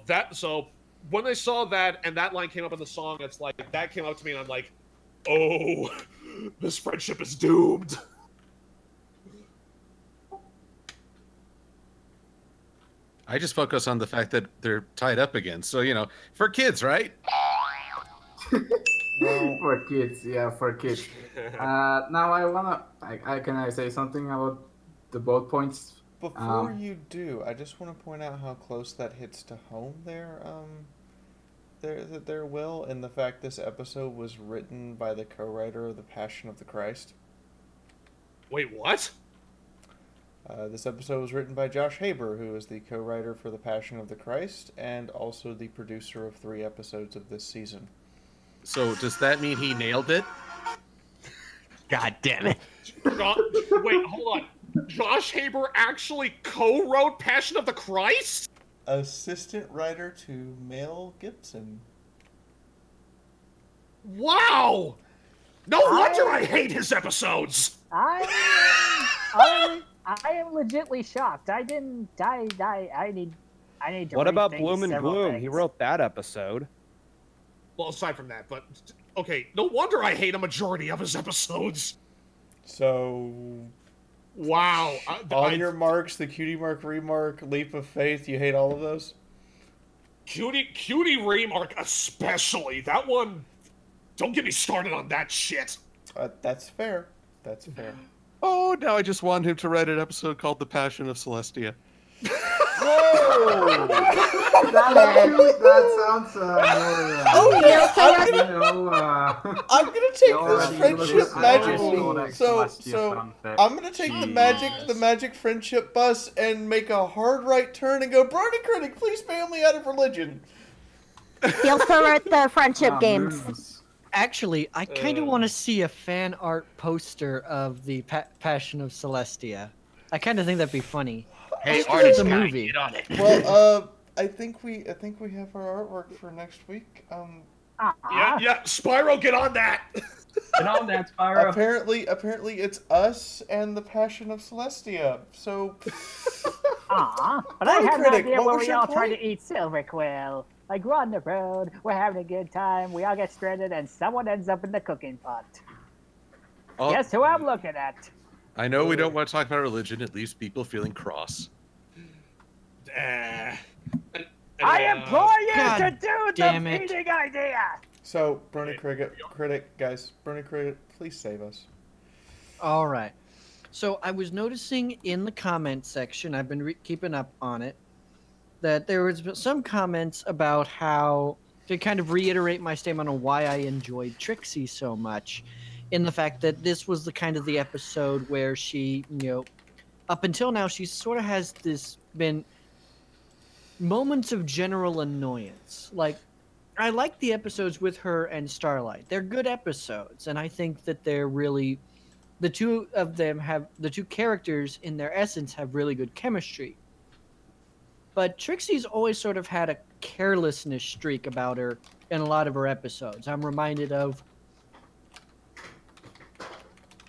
when I saw that and that line came up in the song, it's like that came up to me and I'm like, oh, this friendship is doomed. I just focus on the fact that they're tied up again. So, for kids, right? For kids, yeah, for kids. Now can I say something about the both points? Before you do, I just want to point out how close that hits to home there, Will, and the fact this episode was written by the co-writer of The Passion of the Christ. Wait, what? This episode was written by Josh Haber, who is the co-writer for The Passion of the Christ, and also the producer of 3 episodes of this season. So does that mean he nailed it? God damn it. Wait, hold on. Josh Haber actually co-wrote Passion of the Christ? Assistant writer to Mel Gibson. Wow! No wonder I hate his episodes! I am legitly shocked. I need to What about rethink Bloom and several Gloom? things. He wrote that episode. Well, aside from that, but okay, no wonder I hate a majority of his episodes. So, wow. On your marks, the cutie mark, remark, leap of faith, you hate all of those? Cutie remark especially. That one, don't get me started on that shit. That's fair. That's fair. Oh, now I just want him to write an episode called The Passion of Celestia. Whoa! that sounds I'm gonna take this friendship magic. So I'm gonna take the magic friendship bus and make a hard right turn and go, Brony Critic, please bail me out of religion. He also wrote the friendship games. Actually, I kind of want to see a fan art poster of the Passion of Celestia. I kind of think that'd be funny. Hey, Just 'cause artist it's a guy, movie. get on it. Well, I think we have our artwork for next week. Yeah, Spyro, get on that. Get on that, Spyro. Apparently it's us and the Passion of Celestia. So. But I had an idea what where was we your all try point? to eat silver quill. Like, we're on the road, we're having a good time, we all get stranded, and someone ends up in the cooking pot. Oh, Guess who I'm looking at? I know we don't want to talk about religion. It leaves people feeling cross. I implore you God to do the damn it. feeding idea! So, Brony Critic, guys, Brony Critic, please save us. All right. So I was noticing in the comment section, I've been keeping up on it, that there was some comments about how, to kind of reiterate my statement on why I enjoyed Trixie so much, in the fact that this was the kind of the episode where she, up until now, she sort of has been moments of general annoyance. Like, I like the episodes with her and Starlight. They're good episodes, and I think that they're really, the two characters in their essence have really good chemistry. But Trixie's always sort of had a carelessness streak about her in a lot of her episodes. I'm reminded of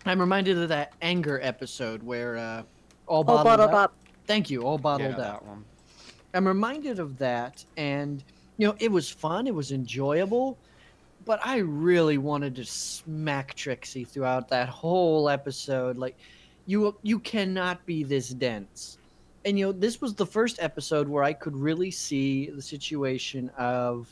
that anger episode where all bottled up. Thank you, all bottled up. That one. I'm reminded of that, and it was fun, it was enjoyable, but I really wanted to smack Trixie throughout that whole episode. Like, you cannot be this dense. And this was the first episode where I could really see the situation of,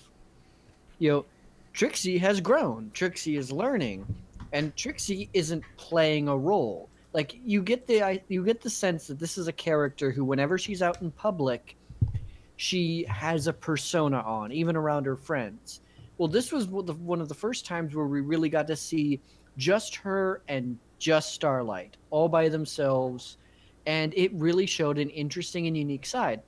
Trixie has grown, Trixie is learning, and Trixie isn't playing a role. Like, you get the sense that this is a character who, whenever she's out in public, she has a persona on, even around her friends. Well, this was one of the first times where we really got to see just her and just Starlight, all by themselves, and it really showed an interesting and unique side.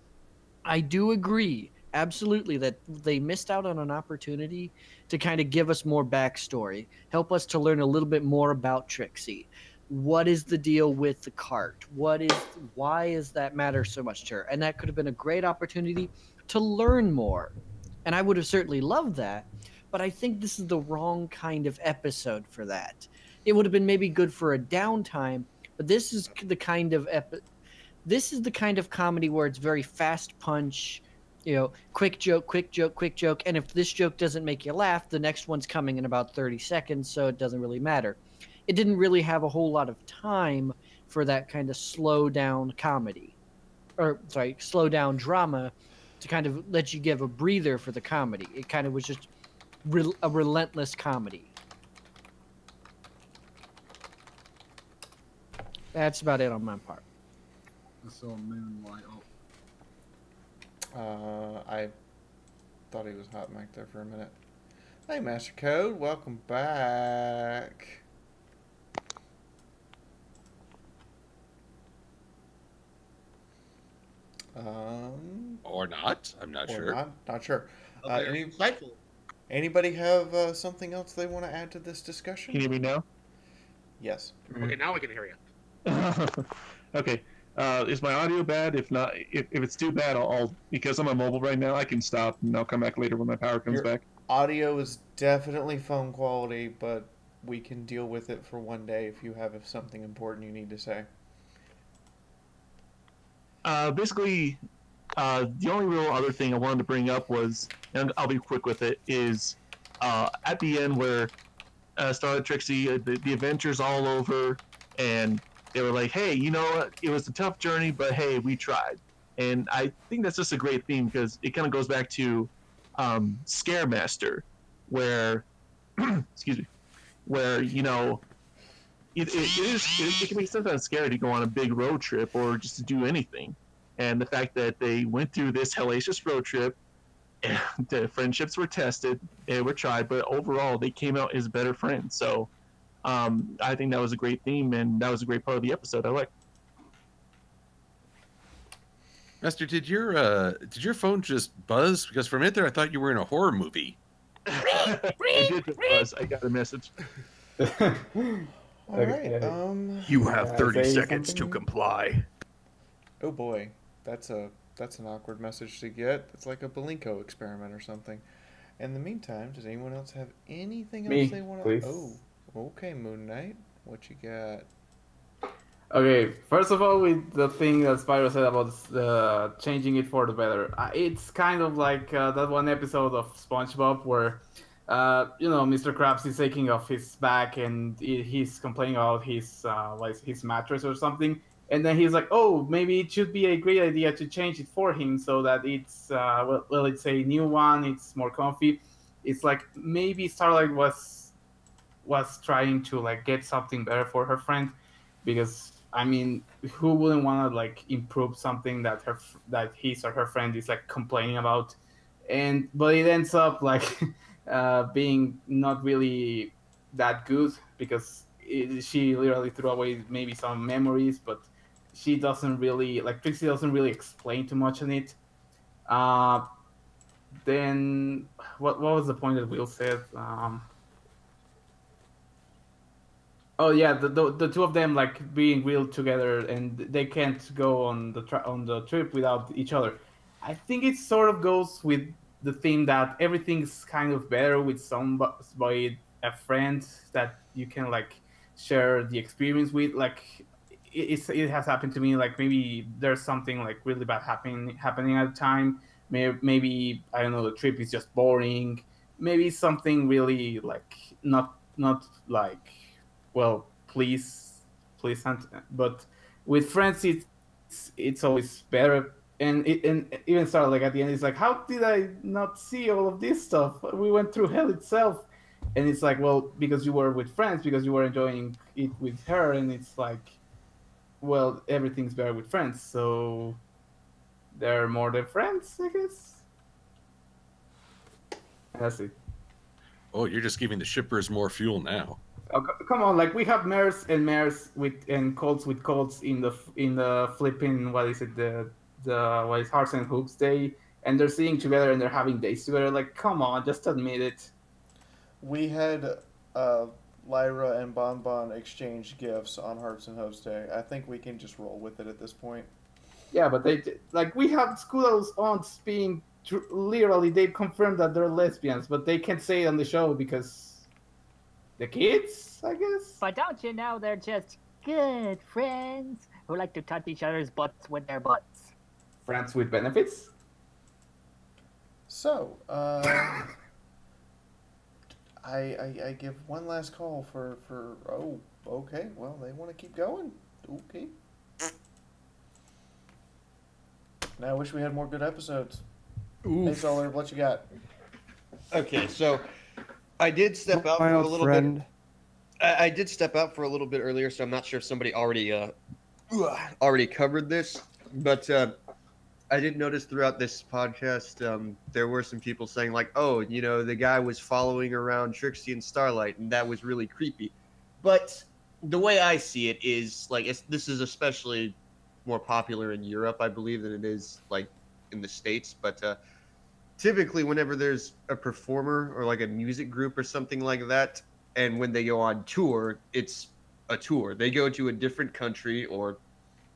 I do agree, absolutely, that they missed out on an opportunity to kind of give us more backstory, help us to learn a little bit more about Trixie. What is the deal with the cart? Why is that matter so much to her? And that could have been a great opportunity to learn more. And I would have certainly loved that, but I think this is the wrong kind of episode for that. It would have been maybe good for a downtime, but this is the kind of comedy where it's very fast punch, quick joke, and if this joke doesn't make you laugh, the next one's coming in about 30 seconds, so it doesn't really matter. It didn't really have a whole lot of time for that kind of slow down drama to kind of let you give a breather for the comedy. It kind of was just a relentless comedy. That's about it on my part. I saw Moon light up. I thought he was hot mic there for a minute. Hey, Master Code, welcome back. Or not. I'm not sure. Not sure. Insightful. Anybody have something else they want to add to this discussion? Can you hear me now? Yes. Okay, now I can hear you. Okay. Is my audio bad? If not, if it's too bad, I'll because I'm on mobile right now, I can stop and I'll come back later when my power comes back. Audio is definitely phone quality, but we can deal with it for one day if you have something important you need to say. Basically, the only real other thing I wanted to bring up was, and I'll be quick with it, is at the end where Starlight Trixie, the adventure's all over, and they were like, hey, it was a tough journey, but hey, we tried. And I think that's just a great theme because it kind of goes back to Scaremaster, where, excuse me, where, it can be sometimes scary to go on a big road trip or just to do anything. And the fact that they went through this hellacious road trip, and the friendships were tested, they were tried, but overall they came out as better friends. So I think that was a great theme, and that was a great part of the episode. I like. Master, did your phone just buzz? Because for a minute there, I thought you were in a horror movie. I did just buzz. I got a message. All right. You have 30 seconds to comply. Oh boy, that's a That's an awkward message to get. It's like a Belinko experiment or something. In the meantime, does anyone else have anything else they Me, want to... please. Oh, okay, Moon Knight. What you got? Okay, first of all, with the thing that Spyro said about changing it for the better, it's kind of like that one episode of SpongeBob where, Mr. Krabs is taking off his back and he's complaining about his mattress or something, and then he's like, "Oh, maybe it should be a great idea to change it for him so that it's it's a new one, it's more comfy." It's like maybe Starlight was trying to like get something better for her friend, because I mean, who wouldn't want to like improve something that his or her friend is like complaining about, but it ends up like being not really that good, because she literally threw away maybe some memories, but she doesn't really like Trixie doesn't really explain too much on it. Uh, then what was the point that Will said? Oh yeah, the two of them like being real together, and they can't go on the trip without each other. I think it sort of goes with the theme that everything's kind of better with somebody, a friend that you can like share the experience with. Like it has happened to me. Like maybe there's something like really bad happening at the time. Maybe I don't know, the trip is just boring. Maybe something really like not like, well, please, but with friends, it's always better. And even started like at the end, it's like, how did I not see all of this stuff? We went through hell itself, and it's like, well, because you were with friends, because you were enjoying it with her, and it's like, well, everything's better with friends, so they're more than friends, I guess. And that's it. Oh, you're just giving the shippers more fuel now. Oh, come on, like we have mares and colts with colts in the flipping, what is it, the what is Hearts and Hoops Day, and they're sitting together and they're having days together. Like, come on, just admit it. We had Lyra and Bon Bon exchange gifts on Hearts and Hopes Day. I think we can just roll with it at this point. Yeah, but we have Scudo's aunts being literally, they've confirmed that they're lesbians, but they can't say it on the show because the kids, I guess. But don't you know they're just good friends who like to touch each other's butts with their butts? Friends with benefits? So, I give one last call for oh, okay, well, they want to keep going. Okay. Now I wish we had more good episodes. Oof. Hey, Solar, what you got? Okay, so I did step out for a little bit. I did step out for a little bit earlier, so I'm not sure if somebody already covered this, but I did notice throughout this podcast there were some people saying like, oh, the guy was following around Trixie and Starlight, and that was really creepy. But the way I see it is like this is especially more popular in Europe, I believe, than it is like in the States. But typically, whenever there's a performer or like a music group or something like that, and when they go on tour, it's a tour. They go to a different country, or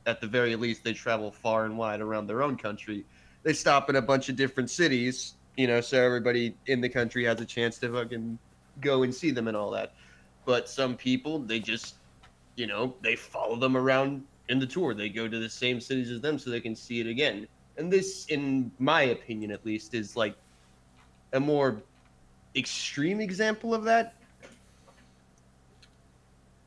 at the very least, they travel far and wide around their own country. They stop in a bunch of different cities, so everybody in the country has a chance to fucking go and see them and all that. But some people, they just, they follow them around in the tour. They go to the same cities as them so they can see it again. And this, in my opinion at least, is like a more extreme example of that.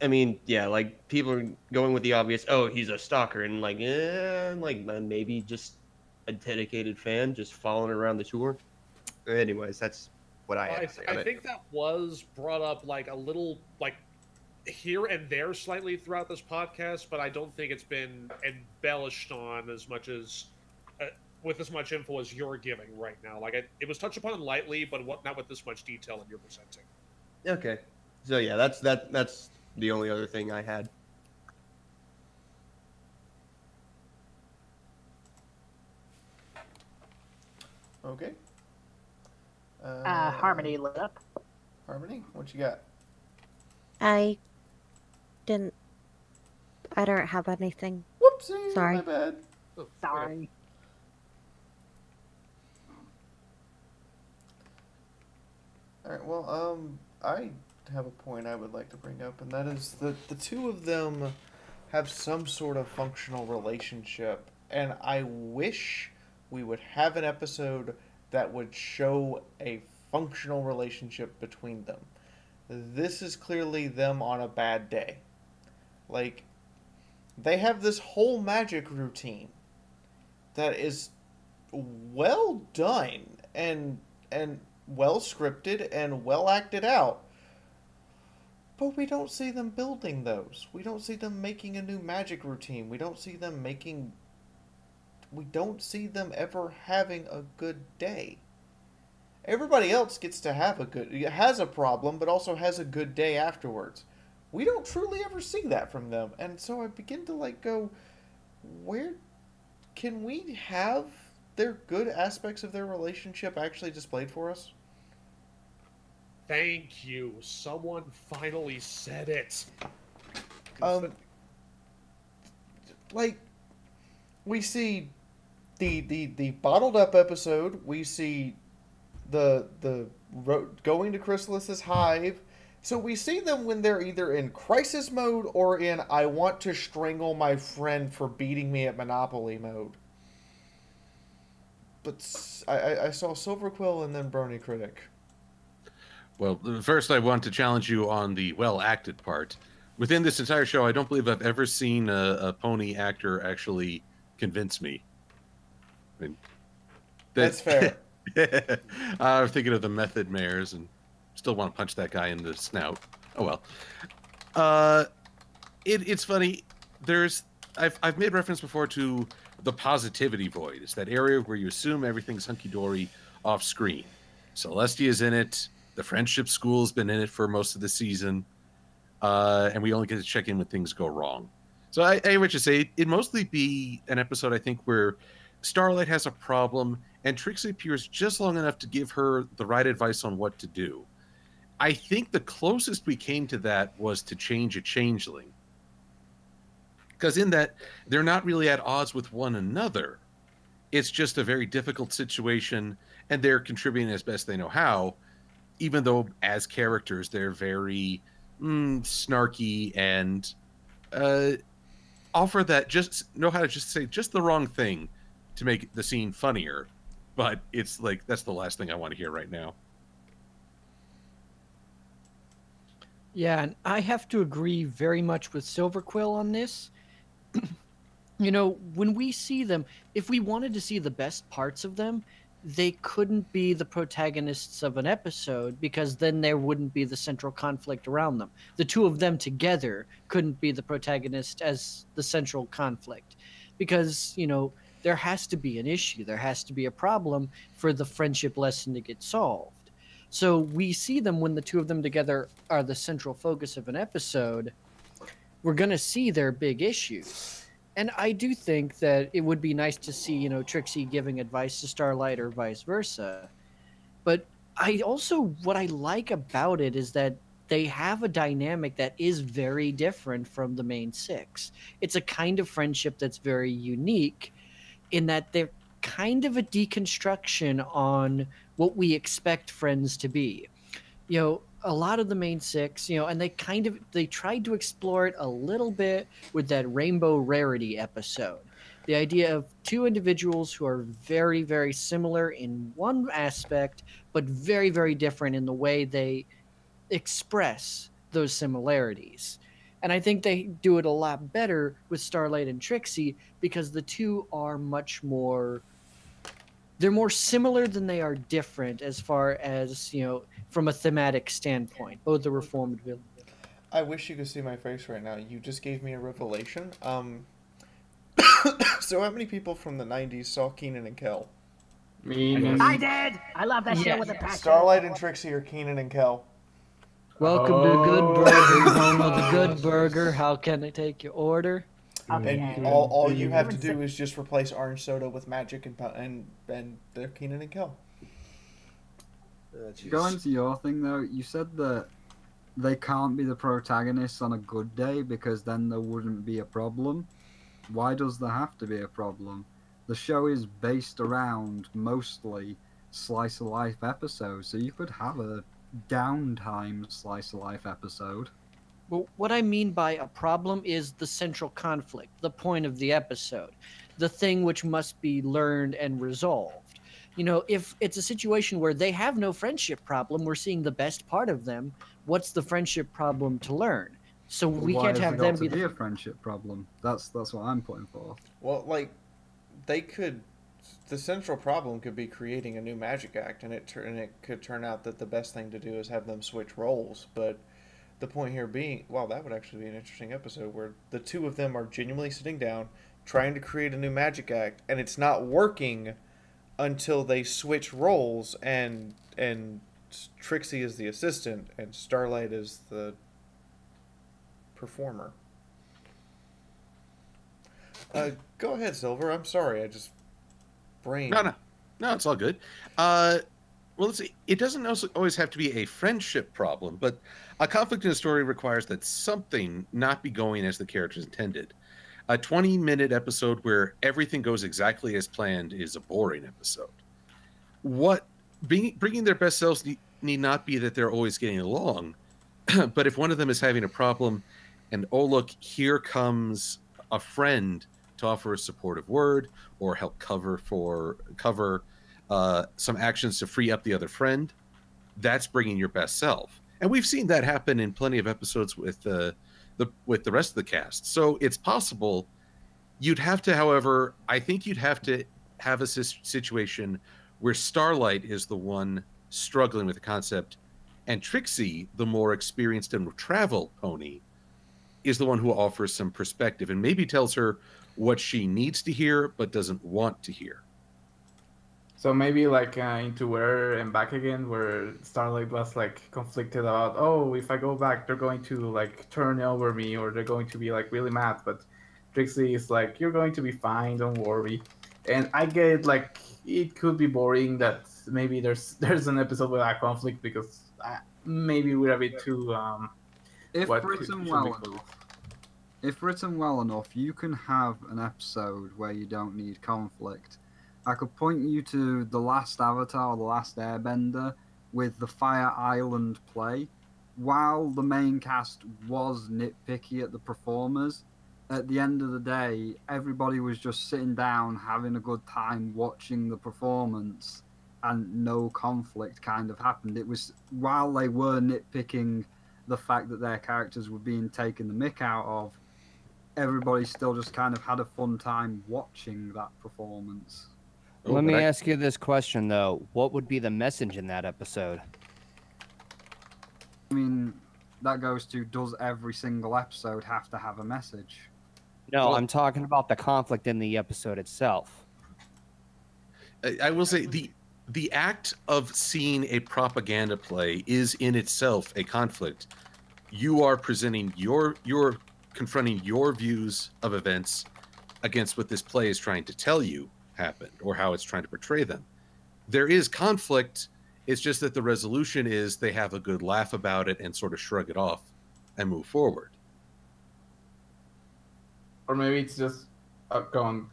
I mean, yeah, like people are going with the obvious, oh, he's a stalker, and like maybe just a dedicated fan just following around the tour. Anyways, that's what I have to say on I it. think that was brought up like a little like here and there slightly throughout this podcast, but I don't think it's been embellished on as much as with as much info as you're giving right now. Like it was touched upon lightly, but not with this much detail that you're presenting. Okay, so yeah, that's the only other thing I had. Okay. Harmony lit up. Harmony, what you got? I don't have anything. Whoopsie, Sorry. my bad. Oh, Sorry. All right. Well, I have a point I would like to bring up, and that is that the two of them have some sort of functional relationship, and I wish we would have an episode that would show a functional relationship between them. This is clearly them on a bad day. Like, they have this whole magic routine that is well done and well scripted and well acted out. But we don't see them building those. We don't see them making a new magic routine. We don't see them ever having a good day. Everybody else gets to has a problem, but also has a good day afterwards. We don't truly ever see that from them. And so I begin to go, where can we have their good aspects of their relationship actually displayed for us? Thank you. Someone finally said it. We see the bottled up episode. We see the going to Chrysalis's hive. So we see them when they're either in crisis mode or in I want to strangle my friend for beating me at Monopoly mode. But I saw Silver Quill and then Brony Critic. Well, first I want to challenge you on the well-acted part. Within this entire show, I don't believe I've ever seen a pony actor actually convince me. I mean, that's fair. I'm thinking of the Method Mares and still want to punch that guy in the snout. Oh well. It's funny. I've made reference before to the positivity void. It's that area where you assume everything's hunky-dory off screen. Celestia's in it. The Friendship School's been in it for most of the season. And we only get to check in when things go wrong. So I would just say it'd mostly be an episode, I think, where Starlight has a problem and Trixie appears just long enough to give her the right advice on what to do. I think the closest we came to that was to change a changeling. Because in that, they're not really at odds with one another. It's just a very difficult situation, and they're contributing as best they know how, even though as characters they're very snarky and offer that just know how to just say just the wrong thing to make the scene funnier. But it's like, that's the last thing I want to hear right now. Yeah, and I have to agree very much with Silver Quill on this. You know, when we see them, if we wanted to see the best parts of them, they couldn't be the protagonists of an episode because then there wouldn't be the central conflict around them. The two of them together couldn't be the protagonist as the central conflict because, you know, there has to be an issue. There has to be a problem for the friendship lesson to get solved. So we see them when the two of them together are the central focus of an episode. We're going to see their big issues. And I do think that it would be nice to see, you know, Trixie giving advice to Starlight or vice versa. But what I like about it is that they have a dynamic that is very different from the main six. It's a kind of friendship that's very unique in that they're kind of a deconstruction on what we expect friends to be. You know, a lot of the main six, you know, and they tried to explore it a little bit with that Rainbow Rarity episode. The idea of two individuals who are very, very similar in one aspect, but very, very different in the way they express those similarities. And I think they do it a lot better with Starlight and Trixie because the two are much more... They're more similar than they are different as far as, you know, from a thematic standpoint. Both the reformed villain. I wish you could see my face right now. You just gave me a revelation. So how many people from the 90s saw Keenan and Kel? Me. I did! I love that shit with a passion. Starlight and Trixie are Keenan and Kel. Welcome to Good Burger, home of the Good Burger. How can I take your order? And all you have to do is just replace orange soda with magic and they're Keenan and Kel. Going to your thing though, you said that they can't be the protagonists on a good day because then there wouldn't be a problem. Why does there have to be a problem? The show is based around mostly slice of life episodes, so you could have a downtime slice of life episode. Well, what I mean by a problem is the central conflict, the point of the episode, the thing which must be learned and resolved. You know, if it's a situation where they have no friendship problem, we're seeing the best part of them, what's the friendship problem to learn? So we Why can't has have there them got be to be the... a friendship problem? That's what I'm putting forth. Well, like, they could. The central problem could be creating a new magic act, and it could turn out that the best thing to do is have them switch roles. But the point here being, wow, that would actually be an interesting episode where the two of them are genuinely sitting down, trying to create a new magic act, and it's not working until they switch roles, and Trixie is the assistant, and Starlight is the performer. Go ahead, Silver. I'm sorry. I just brain. No, it's all good. Well, let's see. It doesn't also always have to be a friendship problem, but a conflict in a story requires that something not be going as the characters intended. A 20-minute episode where everything goes exactly as planned is a boring episode. Bringing their best selves need not be that they're always getting along, but if one of them is having a problem, and oh look, here comes a friend to offer a supportive word or help cover some actions to free up the other friend, that's bringing your best self. And we've seen that happen in plenty of episodes with the rest of the cast. So it's possible. You'd have to, however, I think you'd have to have a situation where Starlight is the one struggling with the concept, and Trixie, the more experienced and travel pony, is the one who offers some perspective and maybe tells her what she needs to hear but doesn't want to hear. So maybe like into Where and Back Again, where Starlight was like conflicted about, oh, if I go back, they're going to like turn over me, or they're going to be like really mad. But Trixie is like, you're going to be fine, don't worry. And I get like it could be boring that maybe there's an episode without conflict because maybe we're a bit too If written well enough, you can have an episode where you don't need conflict. I could point you to The Last Avatar or The Last Airbender with the Fire Island play. While the main cast was nitpicky at the performers, at the end of the day, everybody was just sitting down, having a good time watching the performance, and no conflict kind of happened. It was while they were nitpicking the fact that their characters were being taken the mick out of, everybody still just kind of had a fun time watching that performance. Let me ask you this question, though. What would be the message in that episode? I mean, that goes to, does every single episode have to have a message? No, I'm talking about the conflict in the episode itself. I will say the act of seeing a propaganda play is in itself a conflict. You are presenting you're confronting your views of events against what this play is trying to tell you happened or how it's trying to portray them. There is conflict. It's just that the resolution is they have a good laugh about it and sort of shrug it off and move forward. Or maybe it's just go on.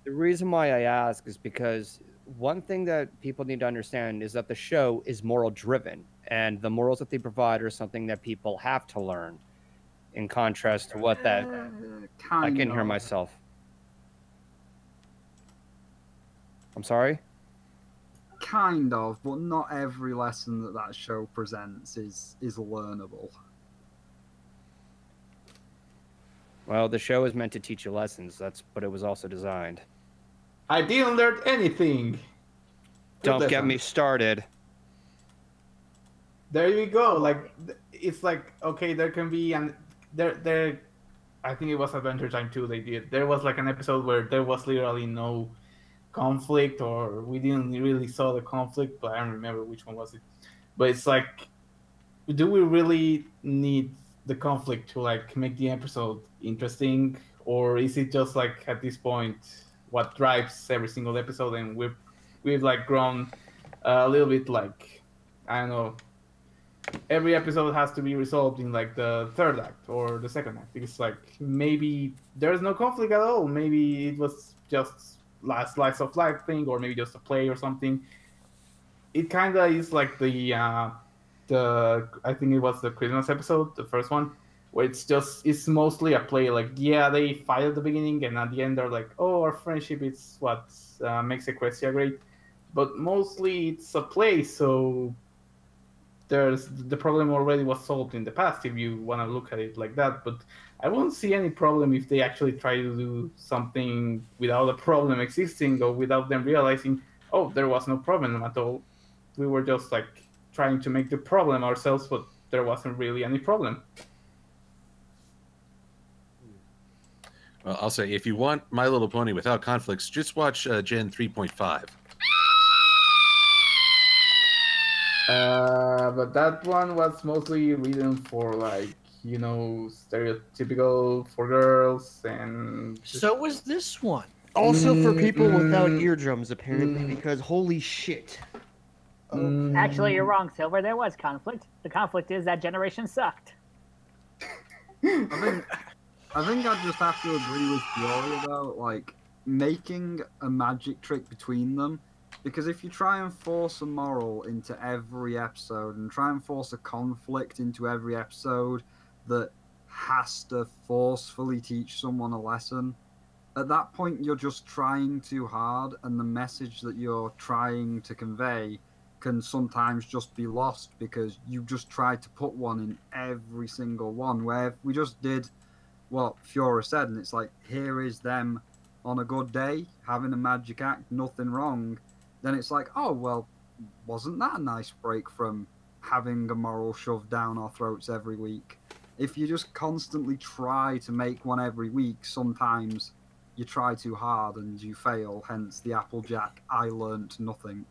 The reason why I ask is because one thing that people need to understand is that the show is moral driven, and the morals that they provide are something that people have to learn, in contrast to what that I can hear myself. I'm sorry? Kind of, but not every lesson that show presents is learnable. Well, the show is meant to teach you lessons. That's what it was also designed. I didn't learn anything. Don't get me started. There you go. Like, it's like, okay, there can be there. I think it was Adventure Time 2 they did. There was like an episode where there was literally no conflict, or we didn't really saw the conflict, but I don't remember which one was it. But it's like, do we really need the conflict to like make the episode interesting, or is it just like at this point what drives every single episode, and we've like grown a little bit like, I don't know, every episode has to be resolved in like the third act or the second act. It's like maybe there's no conflict at all. Maybe it was just last slice of life thing, or maybe just a play or something. it kind of is like the I think it was the Christmas episode, the first one, where it's mostly a play. Like, yeah, they fight at the beginning, and at the end they're like, oh, our friendship is what makes Equestria great. But mostly it's a play, so there's the problem already was solved in the past if you want to look at it like that. But I won't see any problem if they actually try to do something without a problem existing or without them realizing, oh, there was no problem at all. We were just like trying to make the problem ourselves, but there wasn't really any problem. Well, I'll say if you want My Little Pony without conflicts, just watch Gen 3.5. But that one was mostly written for like, stereotypical for girls, and So was this one. Also for people without eardrums, apparently, because holy shit. Actually, you're wrong, Silver. There was conflict. The conflict is that generation sucked. I think I'd just have to agree with Fiaura about like making a magic trick between them, because if you try and force a moral into every episode and try and force a conflict into every episode that has to forcefully teach someone a lesson, at that point you're just trying too hard, and the message that you're trying to convey can sometimes just be lost because you just tried to put one in every single one, where if we just did what Fiaura said, and it's like, here is them on a good day having a magic act, nothing wrong, then it's like, oh well, wasn't that a nice break from having a moral shoved down our throats every week? If you just constantly try to make one every week, sometimes you try too hard and you fail, hence the Applejack I learnt nothing.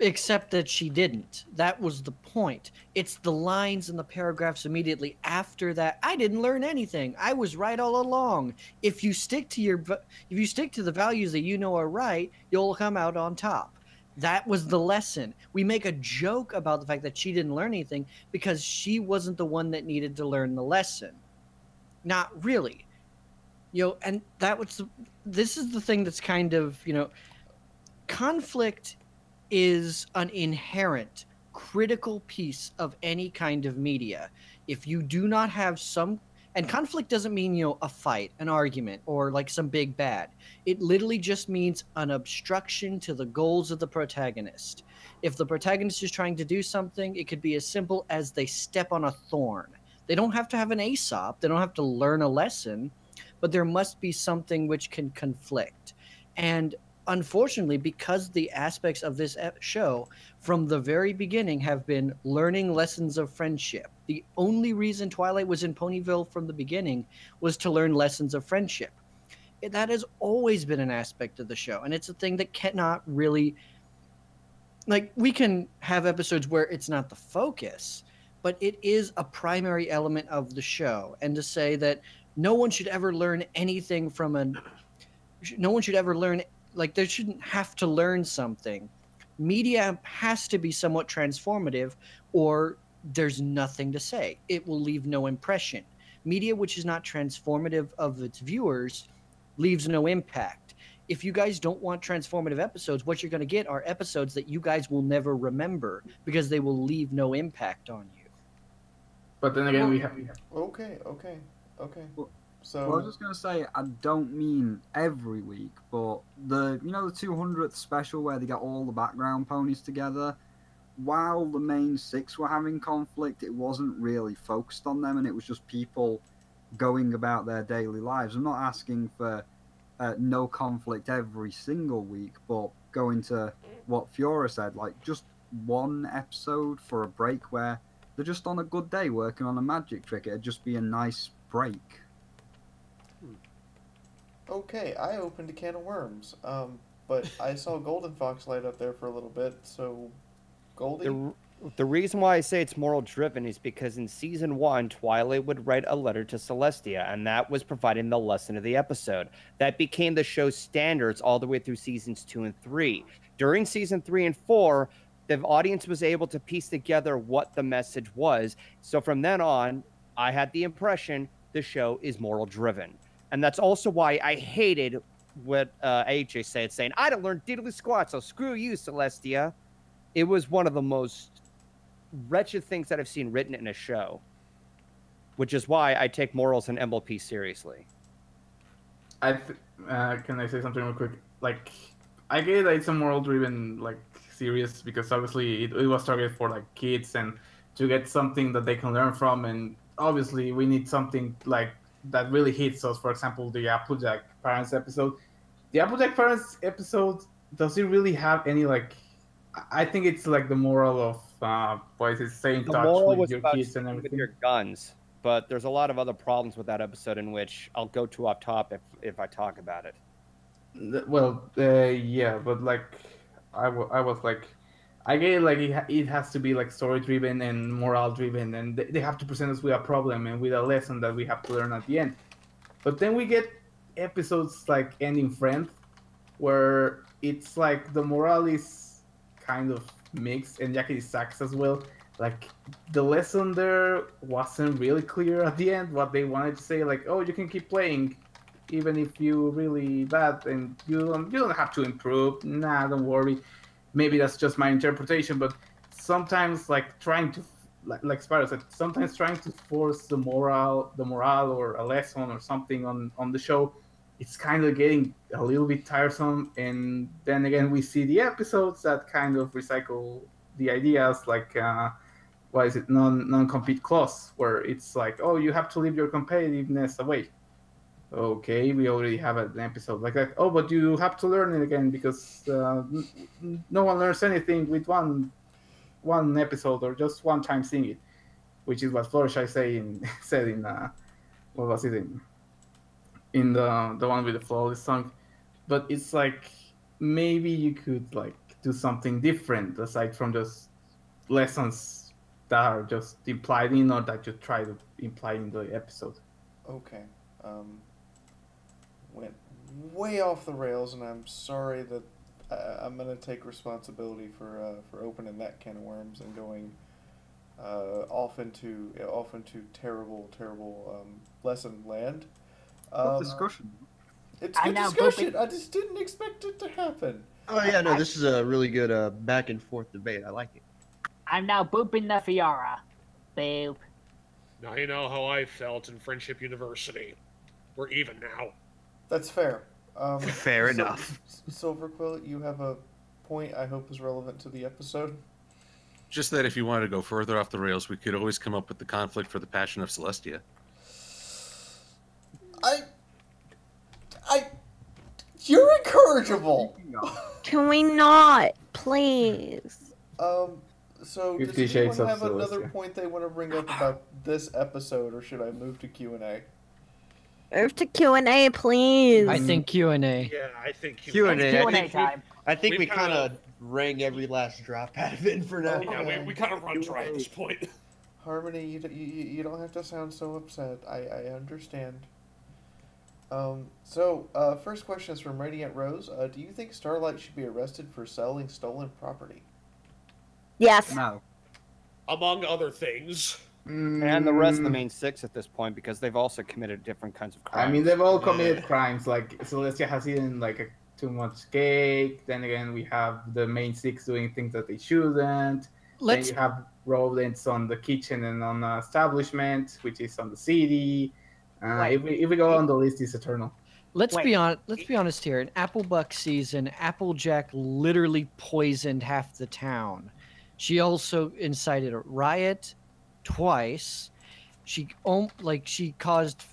Except that she didn't. That was the point. It's the lines and the paragraphs immediately after that. I didn't learn anything. I was right all along. If you stick to the values that you know are right, you'll come out on top. That was the lesson. We make a joke about the fact that she didn't learn anything because she wasn't the one that needed to learn the lesson. Not really. And this is the thing that's kind of, conflict is an inherent critical piece of any kind of media. If you do not have and conflict doesn't mean, a fight, an argument, or like some big bad. It literally just means an obstruction to the goals of the protagonist. If the protagonist is trying to do something, it could be as simple as they step on a thorn. They don't have to have an Aesop. They don't have to learn a lesson, but there must be something which can conflict. And unfortunately, because the aspects of this show from the very beginning have been learning lessons of friendship. The only reason Twilight was in Ponyville from the beginning was to learn lessons of friendship. That has always been an aspect of the show, and it's a thing that cannot really... Like, we can have episodes where it's not the focus, but it is a primary element of the show. And to say that no one should ever learn anything from no one should ever learn... Like, they shouldn't have to learn something. Media has to be somewhat transformative, or there's nothing to say. It will leave no impression. Media which is not transformative of its viewers leaves no impact. If you guys don't want transformative episodes, what you're going to get are episodes that you guys will never remember because they will leave no impact on you. But then again, we have... Okay. So I was just gonna say, I don't mean every week, but the 200th special where they got all the background ponies together, while the main 6 were having conflict, it wasn't really focused on them, and it was just people going about their daily lives. I'm not asking for no conflict every single week, but going to what Fiaura said, like just one episode for a break where they're just on a good day working on a magic trick. It'd just be a nice break. Okay, I opened a can of worms. But I saw Golden Fox light up there for a little bit, so Goldie? The reason why I say it's moral driven is because in season 1, Twilight would write a letter to Celestia, and that was providing the lesson of the episode. That became the show's standards all the way through seasons 2 and 3. During season 3 and 4, the audience was able to piece together what the message was. So from then on, I had the impression the show is moral driven. And that's also why I hated what AJ said, saying, I don't learn diddly squat, so screw you, Celestia. it was one of the most wretched things that I've seen written in a show, which is why I take morals and MLP seriously. Can I say something real quick? Like, I get that it's a moral-driven like series because obviously it was targeted for like kids and to get something that they can learn from, and obviously we need something like that really hits us. For example, the Applejack Parents episode. The Applejack Parents episode, does it really have any like? I think it's like the moral of what is it? Stay in The touch moral with was your about kids and shooting with everything. your guns, but there's a lot of other problems with that episode in which I'll go too off top if I talk about it. Well, yeah, but like, I was like, I get it, like it has to be like story driven and moral driven, and they have to present us with a problem and with a lesson that we have to learn at the end. But then we get episodes like Ending Friend, where it's like the moral is kind of mixed and Jackie sucks as well. Like the lesson there wasn't really clear at the end what they wanted to say. Like, oh, you can keep playing, even if you really bad and you don't have to improve. Nah, don't worry. Maybe that's just my interpretation, but sometimes like trying to like Sparrow said, sometimes trying to force the moral or a lesson or something on the show, it's kind of getting a little bit tiresome. And then again, we see the episodes that kind of recycle the ideas, like what is it, non-compete clause, where it's like, oh, you have to leave your competitiveness away. Okay, we already have an episode like that. Oh, but you have to learn it again because no one learns anything with one episode or just one time seeing it, which is what Flourish said in what was it in the one with the flawless song. But it's like maybe you could like do something different aside from just lessons that are just implied in or that you try to imply in the episode. Okay. Went way off the rails, and I'm sorry that I'm going to take responsibility for opening that can of worms and going off into terrible lesson land. Discussion. It's good discussion. I just didn't expect it to happen. Oh yeah, no, this is a really good back and forth debate. I like it. I'm now booping the Fiaura. Boop. Now you know how I felt in Friendship University. We're even now. That's fair. Fair enough. Silverquill, you have a point I hope is relevant to the episode. Just that if you wanted to go further off the rails, we could always come up with the conflict for the Passion of Celestia. You're incorrigible. Can we not, please? So 50 does Shades anyone of have another Celestia. point they want to bring up about this episode, or should I move to Q&A? Move to Q&A, please. I think Q&A. Yeah, I think Q&A. Q&A time. I think We've we kind kind of wrang every last drop out of it for now. Yeah, we kind of run dry at this point. Harmony, you don't have to sound so upset. I understand. First question is from Radiant Rose. Do you think Starlight should be arrested for selling stolen property? Yes. No. Among other things. And the rest of the main six at this point, because they've also committed different kinds of crimes. I mean, they've all committed crimes. Like Celestia has eaten like too much cake. Then again, we have the main six doing things that they shouldn't. Then you have rodents on the kitchen and on the establishment, which is on the city. If we go on the list, it's eternal. Let's be honest here. In Applebuck season, Applejack literally poisoned half the town. She also incited a riot twice. She caused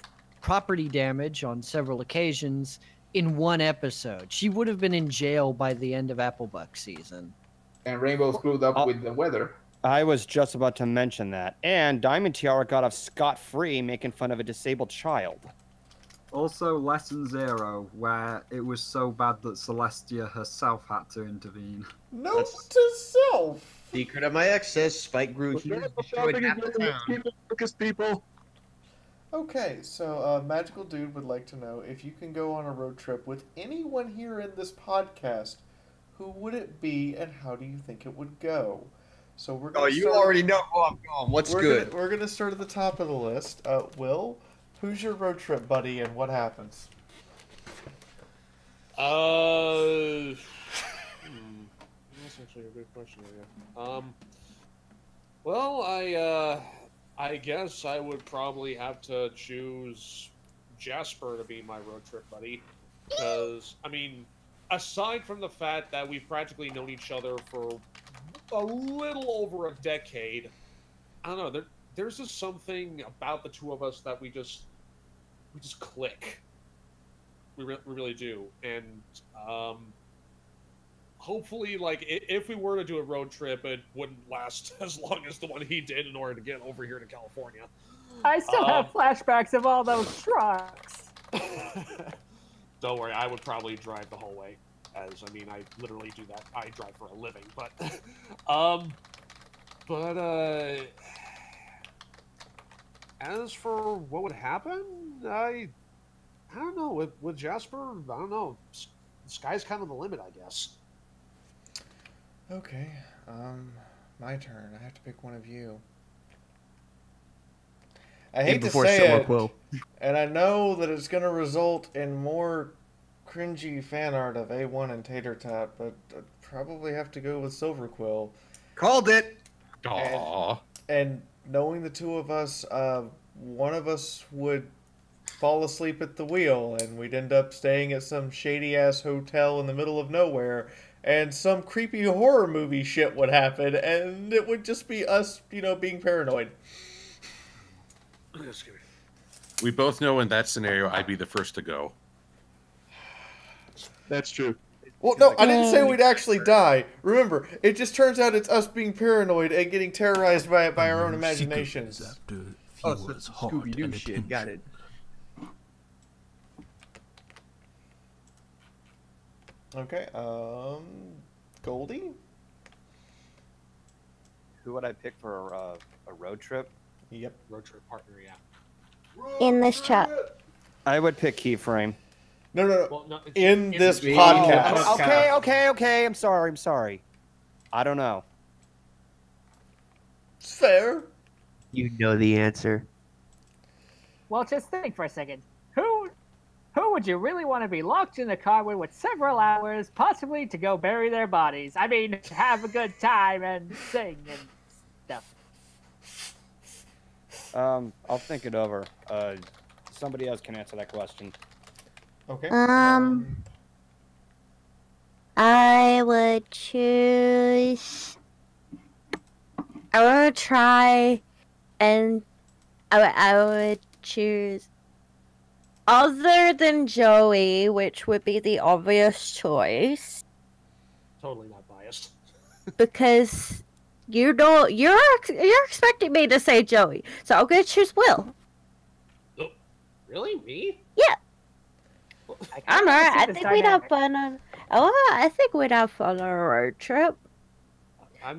property damage on several occasions in one episode. She would have been in jail by the end of Applebuck season. And Rainbow screwed up with the weather. I was just about to mention that. And Diamond Tiara got off scot-free making fun of a disabled child. Also, Lesson 0, where it was so bad that Celestia herself had to intervene. Note to self. Secret of my excess, Spike grew huge, destroyed half the town. People. Okay, so Magical Dude would like to know if you can go on a road trip with anyone here in this podcast, who would it be and how do you think it would go? So we're gonna you already know who I'm going. What's good? We're gonna start at the top of the list. Will, who's your road trip buddy and what happens? actually a good question. Yeah. Well, I guess I would probably have to choose Jasper to be my road trip buddy, because I mean, aside from the fact that we've practically known each other for a little over a decade, I don't know. There's just something about the two of us that we just click. We really do, and hopefully, like, if we were to do a road trip, it wouldn't last as long as the one he did in order to get over here to California. I still have flashbacks of all those trucks. Don't worry, I would probably drive the whole way, as I mean, I literally do that. I drive for a living, but as for what would happen, I don't know. With Jasper, I don't know. The sky's kind of the limit, I guess. Okay, my turn. I have to pick one of you. I hate to say it, and I know that it's going to result in more cringy fan art of A1 and Tater Tot, but I'd probably have to go with Silverquill. Called it! Aww. And knowing the two of us, one of us would fall asleep at the wheel, and we'd end up staying at some shady-ass hotel in the middle of nowhere, and some creepy horror movie shit would happen, and it would just be us, being paranoid. We both know in that scenario I'd be the first to go. That's true. Well, no, I didn't say we'd actually die. Remember, it just turns out it's us being paranoid and getting terrorized by our own imaginations. Oh, so it's Scooby-Doo shit. Got it. Okay, Goldie? Who would I pick for a road trip? Yep. Road trip partner, yeah. In this chat. I would pick Keyframe. No. Well, no, in this podcast. Okay. I'm sorry. I don't know. It's fair. You know the answer. Well, just think for a second. Who would you really want to be locked in the car with several hours, possibly to go bury their bodies? I mean, have a good time and sing and stuff. I'll think it over. Somebody else can answer that question. Okay. I would choose. I would try, and I would choose. Other than Joey, which would be the obvious choice. Totally not biased. Because you're expecting me to say Joey, so I'm gonna choose Will. Oh, really? Me? Yeah. I don't know. I think we'd have fun on. I think we'd have fun on a road trip.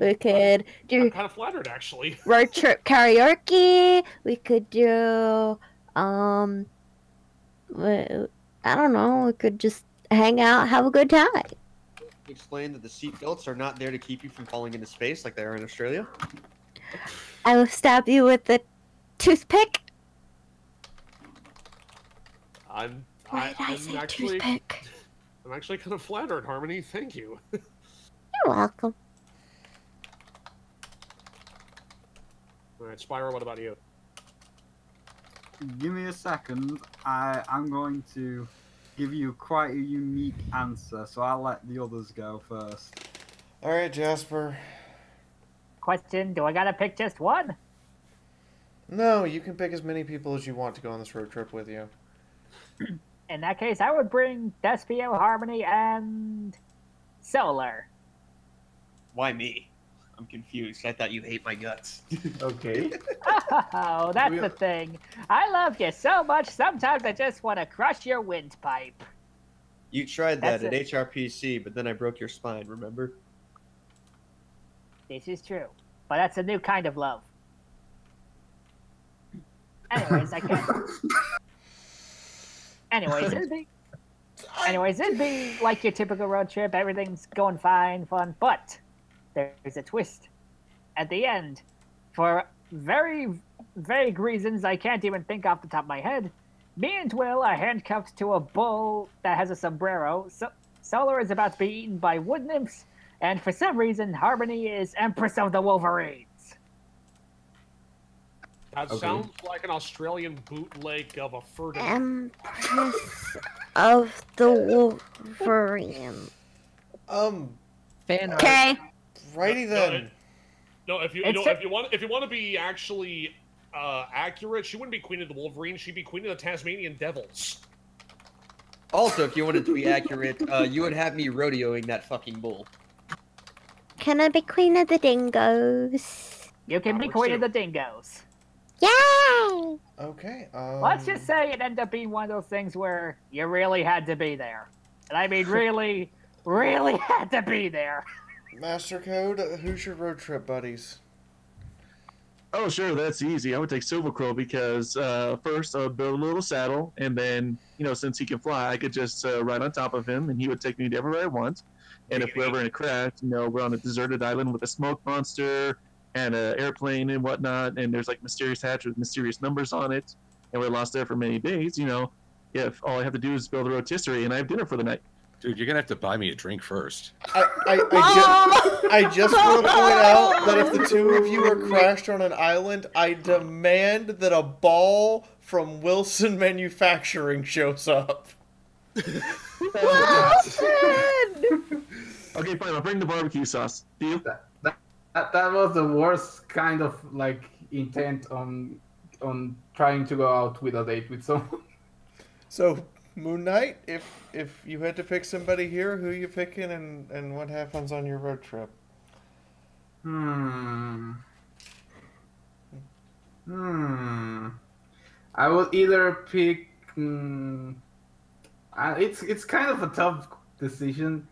We could do. I'm kind of flattered, actually. Road trip karaoke. We could do. I don't know. We could just hang out, have a good time. Explain that the seatbelts are not there to keep you from falling into space like they are in Australia. I will stab you with the toothpick. I'm actually toothpick? I'm actually kind of flattered, Harmony. Thank you. You're welcome. All right, Spyro, what about you? Give me a second. I'm going to give you quite a unique answer, so I'll let the others go first. All right, Jasper. Question, do I gotta pick just one? No, you can pick as many people as you want to go on this road trip with you. In that case, I would bring Despio, Harmony, and Solar. Why me? I'm confused. I thought you hate my guts. Okay. Oh, that's the thing. I love you so much, sometimes I just want to crush your windpipe. You tried that That's at HRPC, but then I broke your spine, remember? This is true, but that's a new kind of love. Anyways, it'd be like your typical road trip. Everything's going fine, fun, but there's a twist at the end. For very vague reasons I can't even think off the top of my head, me and Will are handcuffed to a bull that has a sombrero. Solar is about to be eaten by wood nymphs, And for some reason, Harmony is Empress of the Wolverines. That sounds like an Australian bootleg of a Empress Ferdinand. of the Wolverine. Fan art. Okay. Righty then. No, if you want to be actually accurate, she wouldn't be Queen of the Wolverines. She'd be Queen of the Tasmanian Devils. Also, if you wanted to be accurate, you would have me rodeoing that fucking bull. Can I be Queen of the Dingoes? You can be Queen of the Dingoes. Yay! Okay. Let's just say it ended up being one of those things where you really had to be there. And I mean, really, really had to be there. Master Code, who's your road trip buddies? Oh, sure, that's easy. I would take Silver Crow because first I would build a little saddle, and then, since he can fly, I could just ride on top of him, and he would take me to everywhere I want. And if we're ever in a crash, we're on a deserted island with a smoke monster and an airplane and whatnot, and there's like mysterious hatch with mysterious numbers on it, and we're lost there for many days, if all I have to do is build a rotisserie and I have dinner for the night. Dude, you're gonna have to buy me a drink first. I just want to point out that if the two of you are crashed on an island, I demand that a ball from Wilson Manufacturing shows up. Wilson! Okay, fine. I'll bring the barbecue sauce. Deal? That was the worst kind of intent on trying to go out with a date with someone. So, Moon Knight, if you had to pick somebody here, who you picking and what happens on your road trip? I would either pick. It's kind of a tough decision,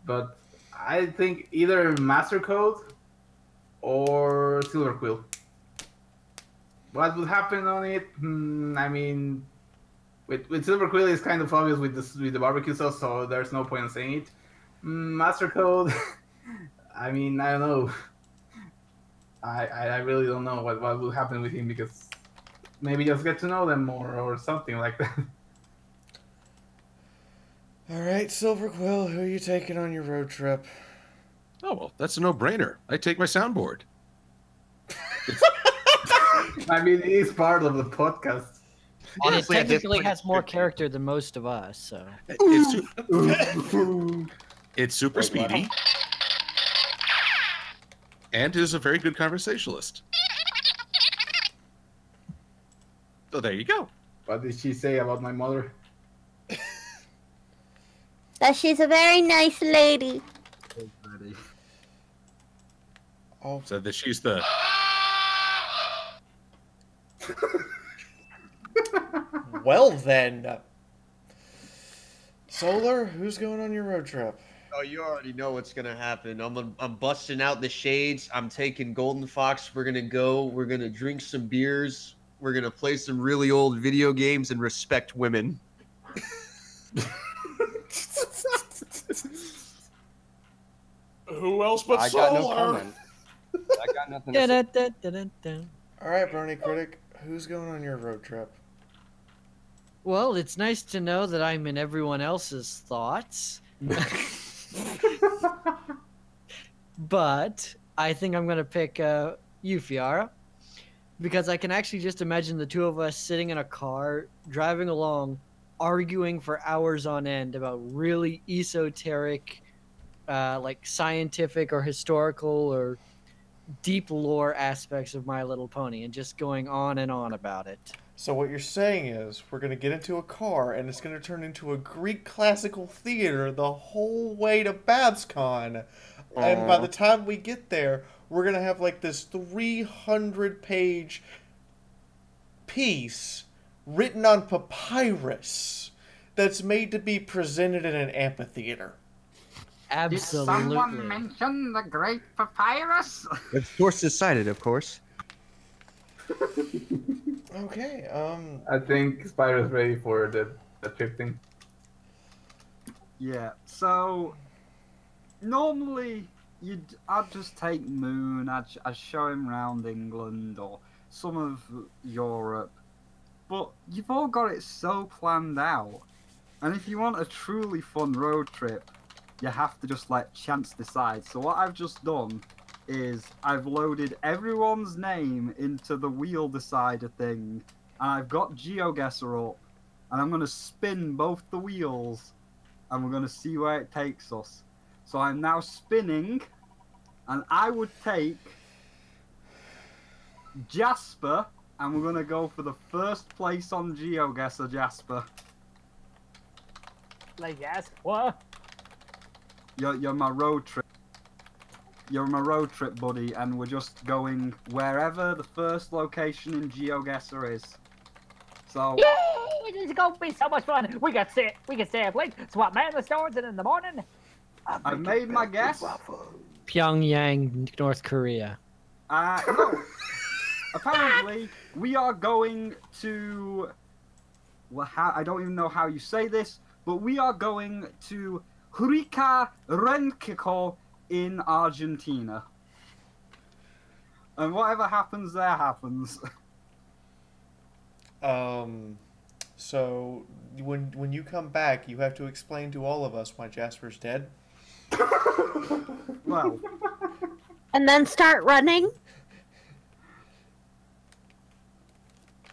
but I think either Master Code or Silver Quill. What would happen on it? I mean, with Silver Quill, it's kind of obvious with the barbecue sauce, so there's no point in saying it. Master Code, I mean, I don't know. I really don't know what will happen with him, because maybe just get to know them more or something like that. All right, Silver Quill, who are you taking on your road trip? Oh, well, that's a no-brainer. I take my soundboard. I mean, it is part of the podcast. Honestly, it technically has more character than most of us, so. It's super speedy. And is a very good conversationalist. So there you go. What did she say about my mother? That she's a very nice lady. Oh, said that she's the. Well then, Solar, who's going on your road trip? Oh, you already know what's gonna happen. I'm busting out the shades. I'm taking Golden Fox. We're gonna drink some beers. We're gonna play some really old video games and respect women. Who else but I Solar? got no comment. I got nothing to say. All right, Brony Critic, who's going on your road trip? Well, it's nice to know that I'm in everyone else's thoughts. But I think I'm going to pick you, Fiaura, because I can actually just imagine the two of us sitting in a car, driving along, arguing for hours on end about really esoteric, like scientific or historical or deep lore aspects of My Little Pony, and just going on and on about it. So what you're saying is we're going to get into a car and it's going to turn into a Greek classical theater the whole way to BabsCon. And by the time we get there, we're going to have like this 300-page piece written on papyrus that's made to be presented in an amphitheater. Absolutely. Did someone mention the Great Papyrus? If sources cited, of course. Okay, I think Spyro's ready for the trip thing. Yeah, so normally I'd just take Moon, I'd show him around England or some of Europe, but you've all got it so planned out. And if you want a truly fun road trip, you have to just let chance decide. So what I've just done is I've loaded everyone's name into the wheel decider thing, and I've got GeoGuessr up, and I'm going to spin both the wheels, and we're going to see where it takes us. So I'm now spinning, and I would take Jasper, and we're going to go for the first place on GeoGuessr, Jasper. Like, yes, what? You're my road trip. You're my road trip buddy, and we're just going wherever the first location in GeoGuessr is. So Yay! This is gonna be so much fun. We can stay up late, swap man the stores, and in the morning. I've made my guess. Pyongyang, North Korea. No. Apparently, we are going to. Well, I don't even know how you say this, but we are going to Hurika Renkico in Argentina. And whatever happens there happens. So when you come back, you have to explain to all of us why Jasper's dead. Well. And then start running.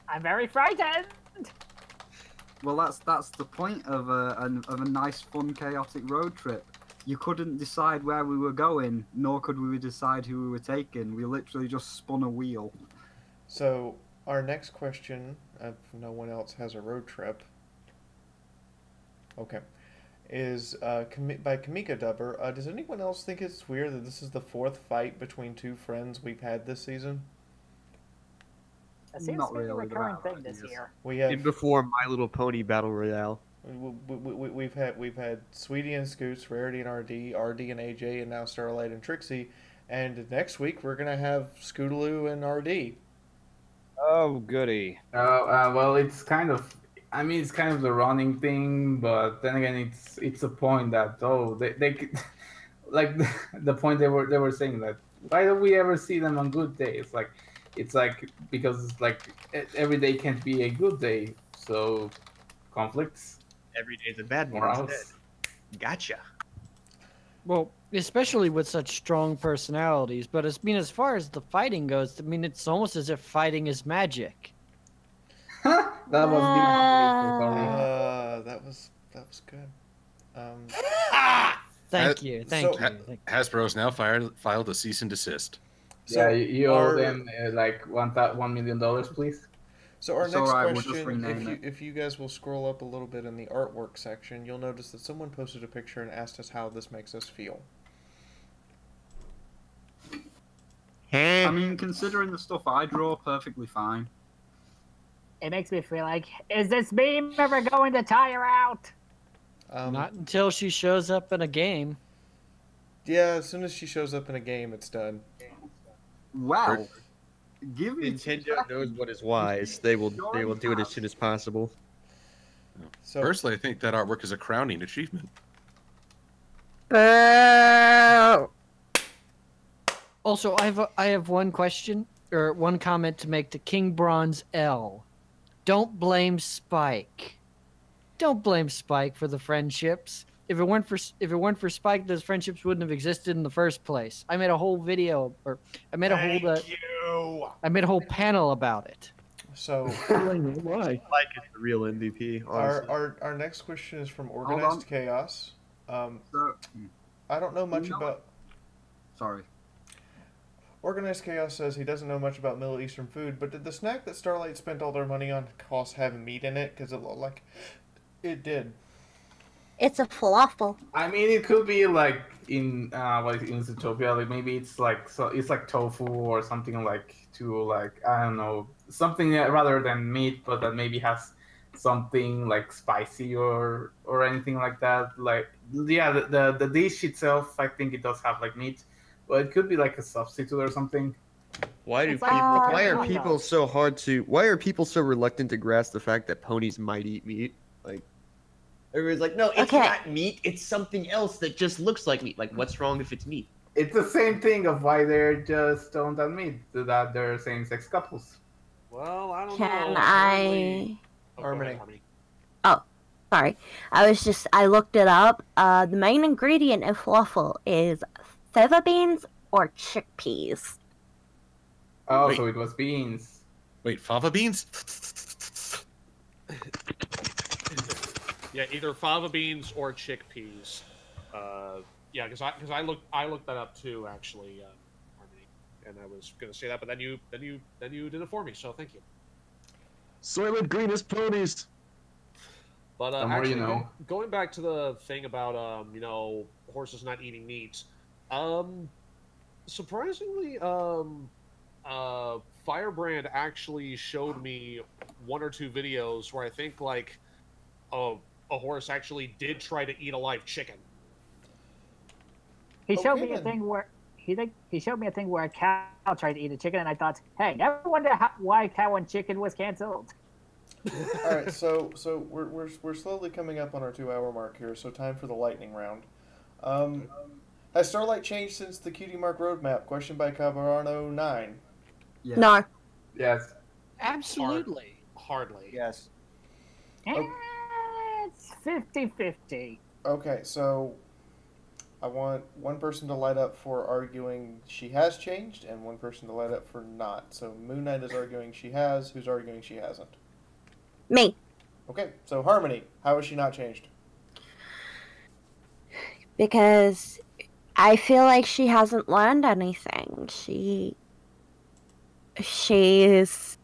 I'm very frightened. Well, that's the point of a nice, fun, chaotic road trip. You couldn't decide where we were going, nor could we decide who we were taking. We literally just spun a wheel. So our next question, if no one else has a road trip, okay, is by Kamika Dubber. Does anyone else think it's weird that this is the fourth fight between two friends we've had this season? That seems Not to be a really, recurring but thing this year. We have In before My Little Pony Battle Royale. we've had Sweetie and Scoots, Rarity and RD and AJ, and now Starlight and Trixie. And next week we're gonna have Scootaloo and RD. Oh, goody. Well, it's kind of. I mean, it's kind of the running thing, but then again, it's a point that they could, like the point they were saying that why don't we ever see them on good days? Like, it's like because it's like every day can't be a good day, so conflicts. Every day's a bad one Morals. instead. Gotcha. Well, especially with such strong personalities. But as far as the fighting goes, I mean, it's almost as if fighting is magic. That was That was good. Thank you. Hasbro's now filed a cease and desist. Yeah, you owe them like $1 million, please. So our It's next alright, we'll just question, rename it. if you guys will scroll up a little bit in the artwork section, you'll notice that someone posted a picture and asked us how this makes us feel. I mean, considering the stuff I draw, perfectly fine. It makes me feel like, is this meme ever going to tire out? Not until she shows up in a game. Yeah, as soon as she shows up in a game, it's done. Wow. Give me Nintendo knows what is wise. They will do it as soon as possible. So personally, I think that artwork is a crowning achievement. Also, I have one question or one comment to make to King Bronze L. Don't blame Spike. Don't blame Spike for the friendships. If it weren't for Spike, those friendships wouldn't have existed in the first place. I made a whole video, or I made a whole panel about it. So why? Spike is the real MVP. Honestly. Our next question is from Organized Chaos. I don't know much about. Sorry. Organized Chaos says he doesn't know much about Middle Eastern food, but did the snack that Starlight spent all their money on cost have meat in it? Because it looked like it did. It's a falafel. I mean, it could be like in Zootopia, like maybe it's like it's like tofu or something like I don't know, something rather than meat, but that maybe has something like spicy or anything like that. Like yeah, the dish itself, I think it does have like meat, but it could be like a substitute or something. Why are people so reluctant to grasp the fact that ponies might eat meat? Like everybody's like, no, it's not meat. It's something else that just looks like meat. Like, what's wrong if it's meat? It's the same thing of why they just don't admit that they're same-sex couples. Well, I don't know. Can I? Harmony. Oh, Sorry, I looked it up. The main ingredient in falafel is fava beans or chickpeas. Oh, Wait. so it was beans. Wait, fava beans? Yeah, either fava beans or chickpeas. Yeah, because I looked that up too, actually, Harmony, and I was gonna say that, but then you did it for me, so thank you. Soylent Green is ponies. But The more you actually, know. going back to the thing about horses not eating meat, surprisingly, Firebrand actually showed me one or two videos where I think like a horse actually did try to eat a live chicken. He showed Okay, me a then. thing where he showed me a thing where a cow tried to eat a chicken, and I thought, hey, never wonder why Cow and Chicken was canceled. All right, so we're slowly coming up on our 2-hour mark here. So time for the lightning round. Has Starlight changed since the Cutie Mark roadmap? Question by Cabarano 9. Yes. No. Yes. Absolutely. Hardly. Yes. It's 50-50. Okay, so I want one person to light up for arguing she has changed, and one person to light up for not. So Moon Knight is arguing she has. Who's arguing she hasn't? Me. Okay, so Harmony, how has she not changed? Because I feel like she hasn't learned anything. She's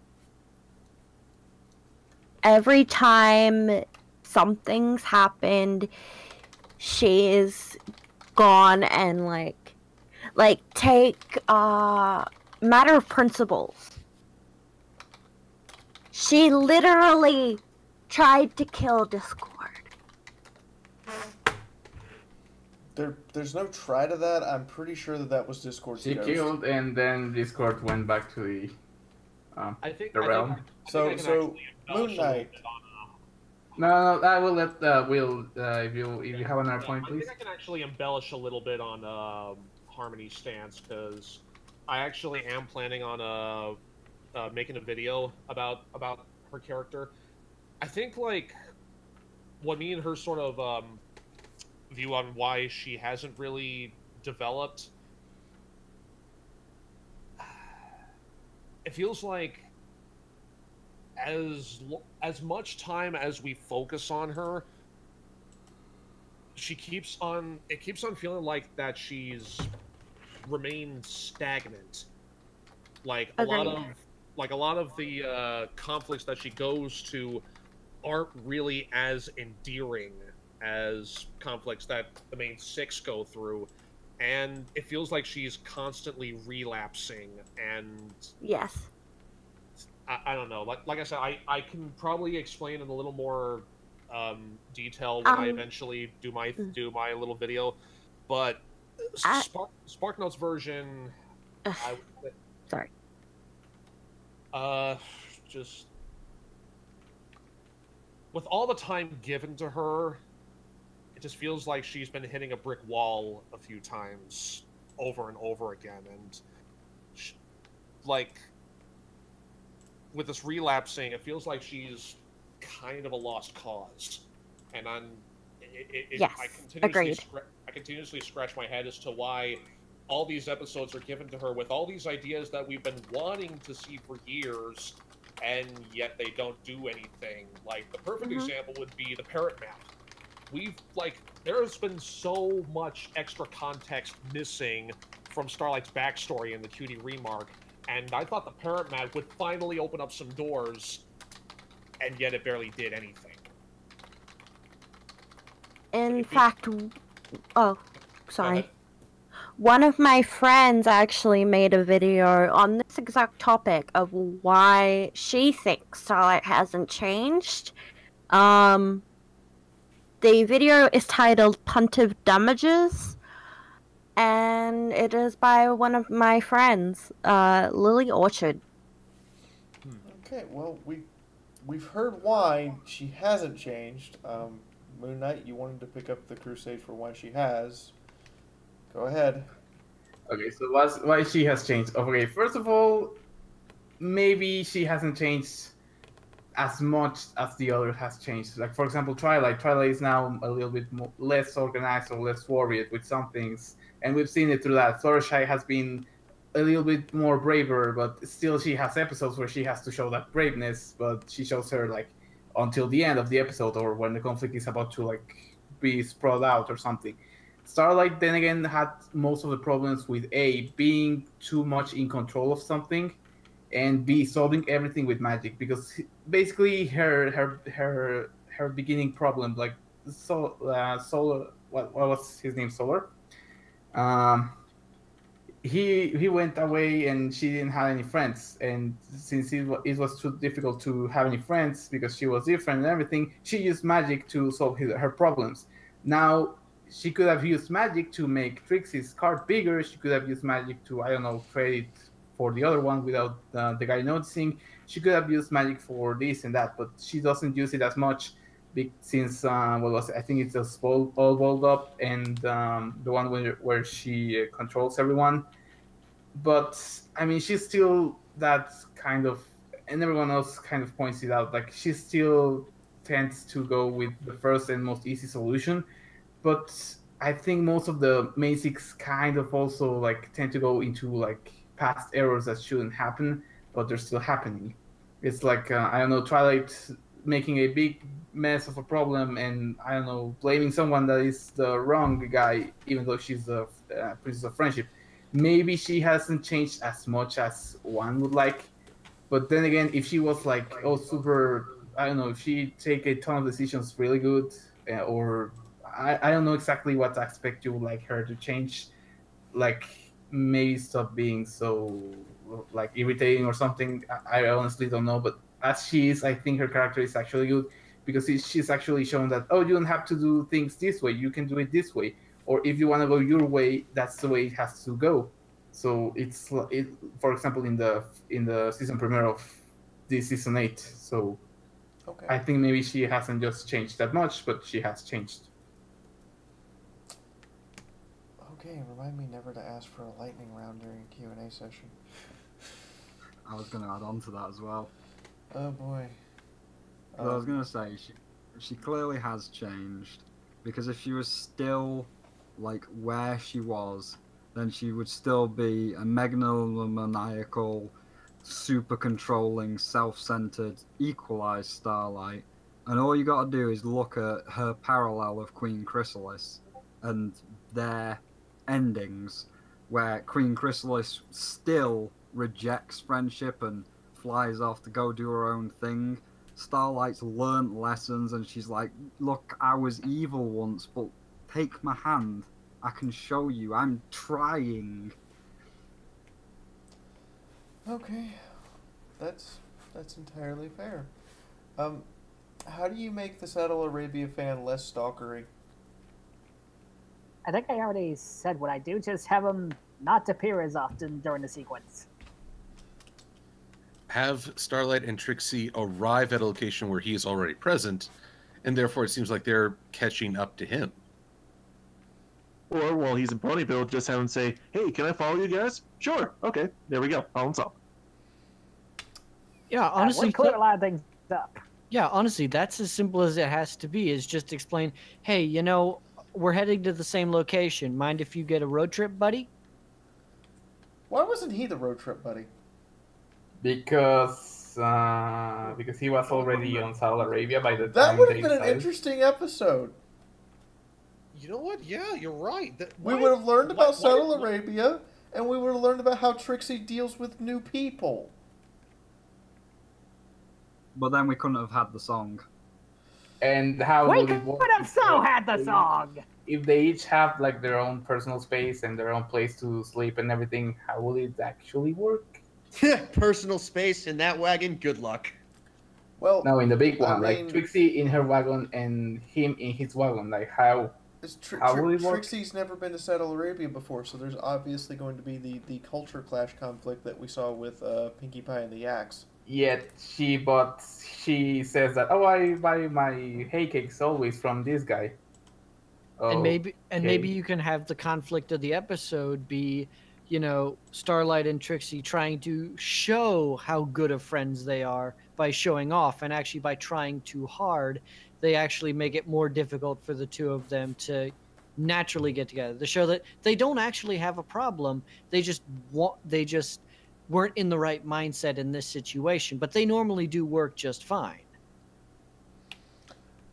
every time something's happened, she's gone and like take matter of principles. She literally tried to kill Discord. There's no try to that. I'm pretty sure that was Discord's She ghost. killed, and then Discord went back to the the realm. So Moon Knight. No, I will let Will. If you have another point, please. I think I can actually embellish a little bit on Harmony's stance, because I actually am planning on making a video about her character. I think like what me and her sort of view on why she hasn't really developed. It feels like as much time as we focus on her, it keeps on feeling like that she's remained stagnant. Like a lot of the conflicts that she goes to aren't really as endearing as conflicts that the main 6 go through, and it feels like she's constantly relapsing. And yes, I don't know. Like I said, I can probably explain in a little more detail when I eventually do my little video, but SparkNote's version. Sorry. Just with all the time given to her, it just feels like she's been hitting a brick wall a few times over and over again, and like with this relapsing, it feels like she's kind of a lost cause, and yes, agreed. I continuously scratch my head as to why all these episodes are given to her with all these ideas that we've been wanting to see for years, and yet they don't do anything. Like, the perfect example would be the parrot map. There's been so much extra context missing from Starlight's backstory in the Cutie Remark, and I thought the parrot map would finally open up some doors, and yet it barely did anything. In fact, oh, sorry. One of my friends actually made a video on this exact topic of why she thinks Starlight hasn't changed. The video is titled Puntive Damages, and it is by one of my friends, Lily Orchard. Okay, well, we've heard why she hasn't changed. Moon Knight, you wanted to pick up the crusade for why she has. Go ahead. Okay, so why she has changed? Okay, first of all, maybe she hasn't changed as much as the other has changed. Like for example, Twilight is now a little bit less organized or less worried with some things, and we've seen it through that. Fluttershy has been a little bit more braver, but still she has episodes where she has to show that braveness, but she shows her like until the end of the episode or when the conflict is about to like be spread out or something. Starlight then again had most of the problems with A, being too much in control of something, and B, solving everything with magic, because basically her beginning problem, like Solar, what was his name, Solar, um he went away and she didn't have any friends, and since it was too difficult to have any friends because she was different and everything, she used magic to solve her problems. Now she could have used magic to make Trixie's card bigger. She could have used magic to, I don't know, trade it for the other one without the guy noticing. She could have used magic for this and that, but she doesn't use it as much since what was it? I think it's a all balled up, and the one where she controls everyone. But I mean, she's still that kind of, and everyone else kind of points it out. Like she still tends to go with the first and most easy solution, but I think most of the main six kind of also like tend to go into like past errors that shouldn't happen, but they're still happening. It's like I don't know, Twilight making a big mess of a problem, and I don't know, blaming someone that is the wrong guy, even though she's the princess of friendship. Maybe she hasn't changed as much as one would like, but then again, if she was like, oh, super, I don't know, if she take a ton of decisions really good, or I don't know exactly what aspect you would like her to change, like maybe stop being so like irritating or something. I honestly don't know, but as she is, I think her character is actually good because she's actually shown that, oh, you don't have to do things this way, you can do it this way, or if you want to go your way, that's the way it has to go. So for example, in the season premiere of this season 8. So Okay. I think maybe she hasn't just changed that much, but she has changed. Okay, remind me never to ask for a lightning round during a Q&A session. I was going to add on to that as well. Oh boy. I was going to say, she clearly has changed, because if she was still like where she was, then she would still be a megalomaniacal, super controlling, self-centered, equalized Starlight. And all you got to do is look at her parallel of Queen Chrysalis and their endings, where Queen Chrysalis still rejects friendship and flies off to go do her own thing. Starlight's learnt lessons, and she's like, look, I was evil once, but take my hand. I can show you. I'm trying. Okay. That's entirely fair. How do you make the Saddle Arabia fan less stalkery? I think I already said what I do. Just have him not appear as often during the sequence. Have Starlight and Trixie arrive at a location where he is already present, and therefore it seems like they're catching up to him. Or while he's in Ponyville, just have him say, "Hey, can I follow you guys?" Sure. Okay. There we go. Problem solved. Yeah, honestly, would clear a lot of things up. Yeah, honestly, that's as simple as it has to be. Is just explain, hey, you know, we're heading to the same location. Mind if you get a road trip, buddy? Why wasn't he the road trip buddy? Because he was already on Saudi Arabia by the time That would have they been an decided. interesting episode. You know what? Yeah, you're right. We would have learned about Saudi Arabia, and we would have learned about how Trixie deals with new people. But then we couldn't have had the song. And how We would it work could have so had the song. if they each have like their own personal space and their own place to sleep and everything? How will it actually work? Personal space in that wagon, good luck. Well, No, in the big I one, mean- like Trixie in her wagon and him in his wagon. Like how will it work? Trixie's never been to Saudi Arabia before, so there's obviously going to be the culture clash conflict that we saw with Pinkie Pie and the Yaks. Yet she says that, oh, I buy my hay cakes always from this guy. And maybe Okay. you can have the conflict of the episode be, you know, Starlight and Trixie trying to show how good of friends they are, by showing off, and actually by trying too hard, they actually make it more difficult for the two of them to naturally get together. To show that they don't actually have a problem. They just weren't in the right mindset in this situation, but they normally do work just fine.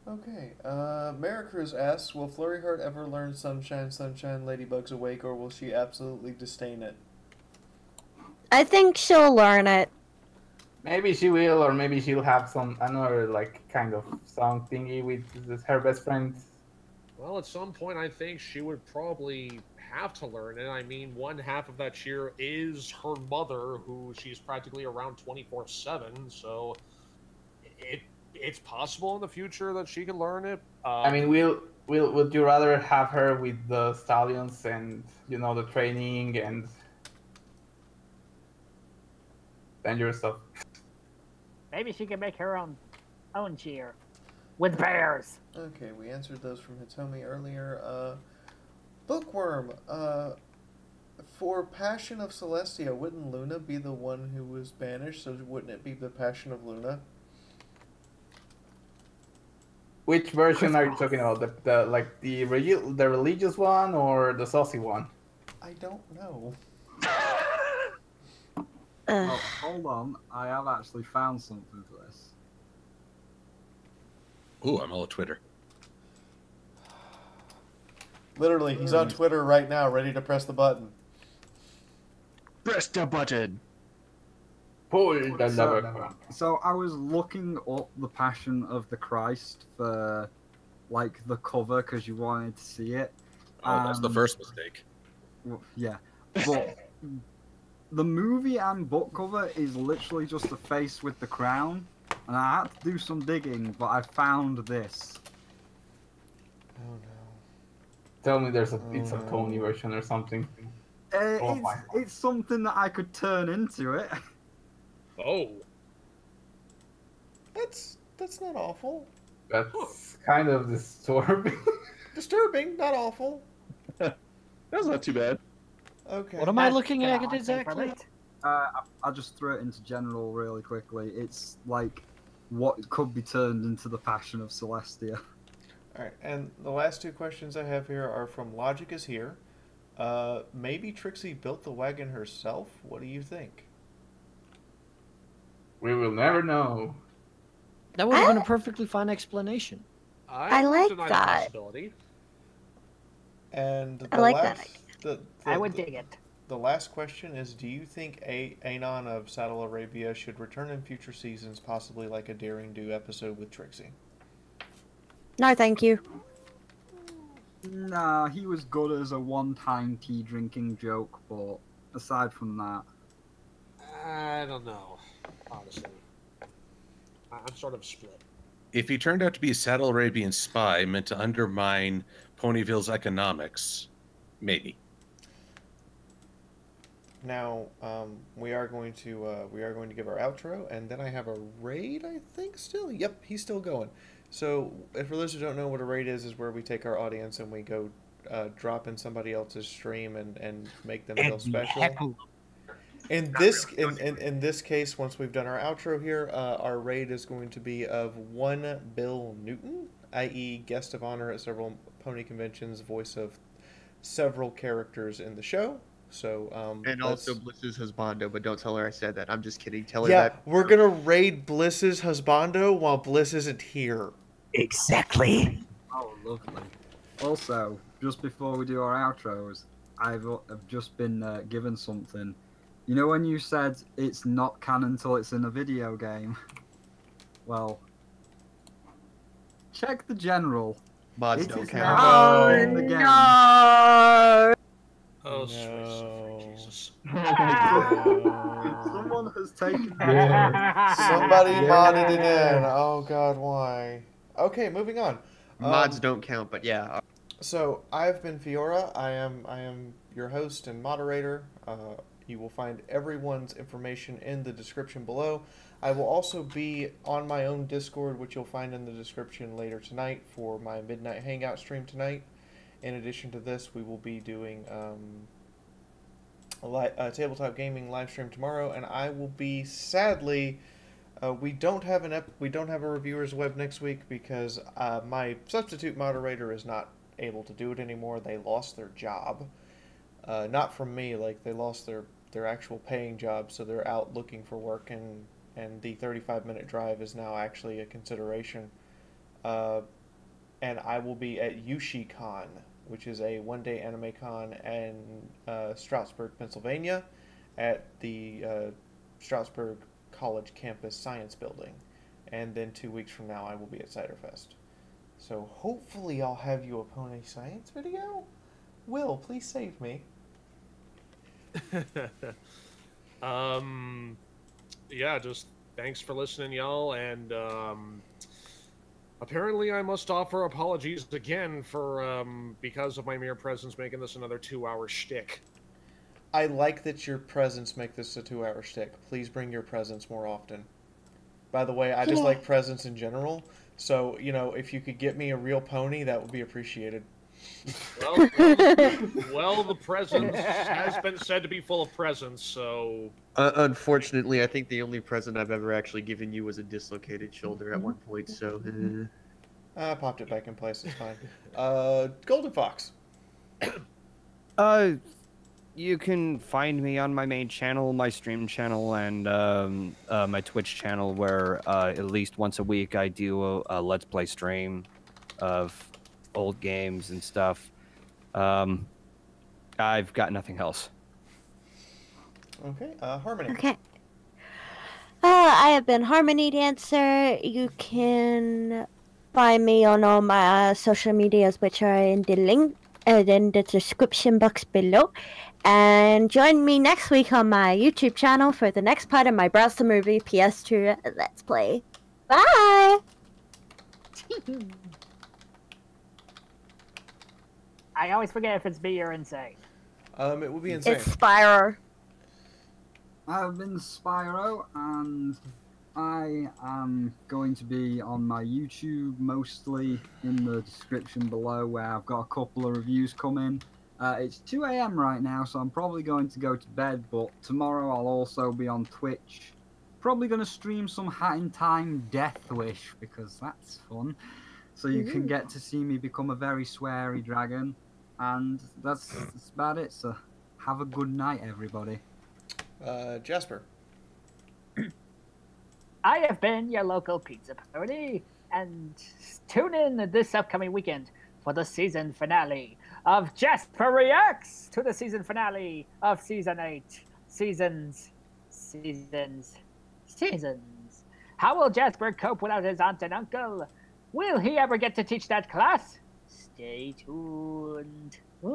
Okay. Maricruz asks, will Flurry Heart ever learn Sunshine, Sunshine, Ladybug's Awake, or will she absolutely disdain it? I think she'll learn it. Maybe she will, or maybe she'll have some another like kind of song thingy with her best friend. Well, at some point, I think she would probably have to learn it. I mean, one half of that cheer is her mother, who she's practically around 24/7. So it's possible in the future that she can learn it. I mean, would you rather have her with the stallions and the training and dangerous stuff? Maybe she can make her own cheer with bears. Okay, we answered those from Hitomi earlier. Bookworm, for Passion of Celestia, wouldn't Luna be the one who was banished? So wouldn't it be the Passion of Luna? Which version are you talking about? The religious one or the saucy one? I don't know. Oh, hold on, I have actually found something for this. Ooh, I'm all at Twitter. Literally, he's on Twitter right now, ready to press the button. Press the button. Pull the lever. So I was looking up the Passion of the Christ for, like, the cover because you wanted to see it. Oh, that's the first mistake. Yeah, but the movie and book cover is literally just a face with the crown, and I had to do some digging, but I found this. Oh no. Tell me it's a Tony version or something. It's something that I could turn into it. Oh. That's not awful. That's kind of disturbing. Disturbing, not awful. That's not too bad. Okay. What am I looking at exactly? I'll just throw it into general really quickly. It's like what could be turned into the Passion of Celestia. Alright, and the last two questions I have here are from Logic is Here. Maybe Trixie built the wagon herself? What do you think? We will never know. That would have been a perfectly fine explanation. I like deny that. the possibility. And the I like last, that. I would dig it. The last question is, do you think Anon of Saddle Arabia should return in future seasons, possibly like a Daring Do episode with Trixie? No, thank you. Nah, he was good as a one-time tea drinking joke, but aside from that, I don't know, honestly. I'm sort of split. If he turned out to be a Saddle Arabian spy meant to undermine Ponyville's economics, maybe. Now, we are going to give our outro, and then I have a raid, I think, still? Yep, he's still going. So, for those who don't know what a raid is where we take our audience and we go drop in somebody else's stream and make them feel special. In this case, once we've done our outro here, our raid is going to be of one Bill Newton, i.e. guest of honor at several pony conventions, voice of several characters in the show. So, and also Bliss's husbando, but don't tell her I said that. I'm just kidding. Tell her yeah, that. we're gonna raid Bliss's husbando while Bliss isn't here. Exactly. oh, lovely. Also, just before we do our outros, I've just been given something. You know when you said it's not canon until it's in a video game? Well, check the general. Mods It don't is count. now in the game. No. Oh, No. sweet Jesus. Someone has taken Somebody modded it in. Oh God, why? Okay, moving on. Mods don't count, but yeah. So I've been Fiaura. I am your host and moderator. You will find everyone's information in the description below. I will also be on my own Discord, which you'll find in the description later tonight for my midnight hangout stream tonight. In addition to this, we will be doing a tabletop gaming live stream tomorrow, and I will be sadly We don't have a reviewers web next week because my substitute moderator is not able to do it anymore. They lost their job, not from me. Like they lost their actual paying job, so they're out looking for work, and the 35-minute drive is now actually a consideration. And I will be at YushiCon, which is a one-day anime con in Stroudsburg, Pennsylvania, at the Stroudsburg College Campus Science Building. And then 2 weeks from now, I will be at Ciderfest. So hopefully I'll have you a Pony Science video. Will, please save me. Yeah, just thanks for listening, y'all, and apparently I must offer apologies again for because of my mere presence making this another 2-hour shtick. I like that your presents make this a 2-hour shtick. Please bring your presents more often. By the way, I just like presents in general, so, you know, if you could get me a real pony, that would be appreciated. Well, the present has been said to be full of presents, so... Unfortunately, I think the only present I've ever actually given you was a dislocated shoulder at one point, so... I popped it back in place, it's fine. Golden Fox. You can find me on my main channel, my stream channel, and my Twitch channel, where at least once a week I do a Let's Play stream of old games and stuff. I've got nothing else. Okay, Harmony. Okay. I have been Harmony Dancer. You can find me on all my social medias, which are in the link and in the description box below. And join me next week on my YouTube channel for the next part of my Browse the Movie PS2 Let's Play. Bye! I always forget if it's me or Insane. It will be Insane. It's Spyro. I've been Spyro, and I am going to be on my YouTube, mostly in the description below, where I've got a couple of reviews coming. It's 2 AM right now, so I'm probably going to go to bed, but tomorrow I'll also be on Twitch. Probably going to stream some Hat in Time Death Wish, because that's fun. So you can get to see me become a very sweary dragon. And that's about it, so have a good night, everybody. Jasper. I have been your local pizza party, and tune in this upcoming weekend for the season finale of Jasper Reacts to the season finale of Season 8. Seasons. How will Jasper cope without his aunt and uncle? Will he ever get to teach that class? Stay tuned. Does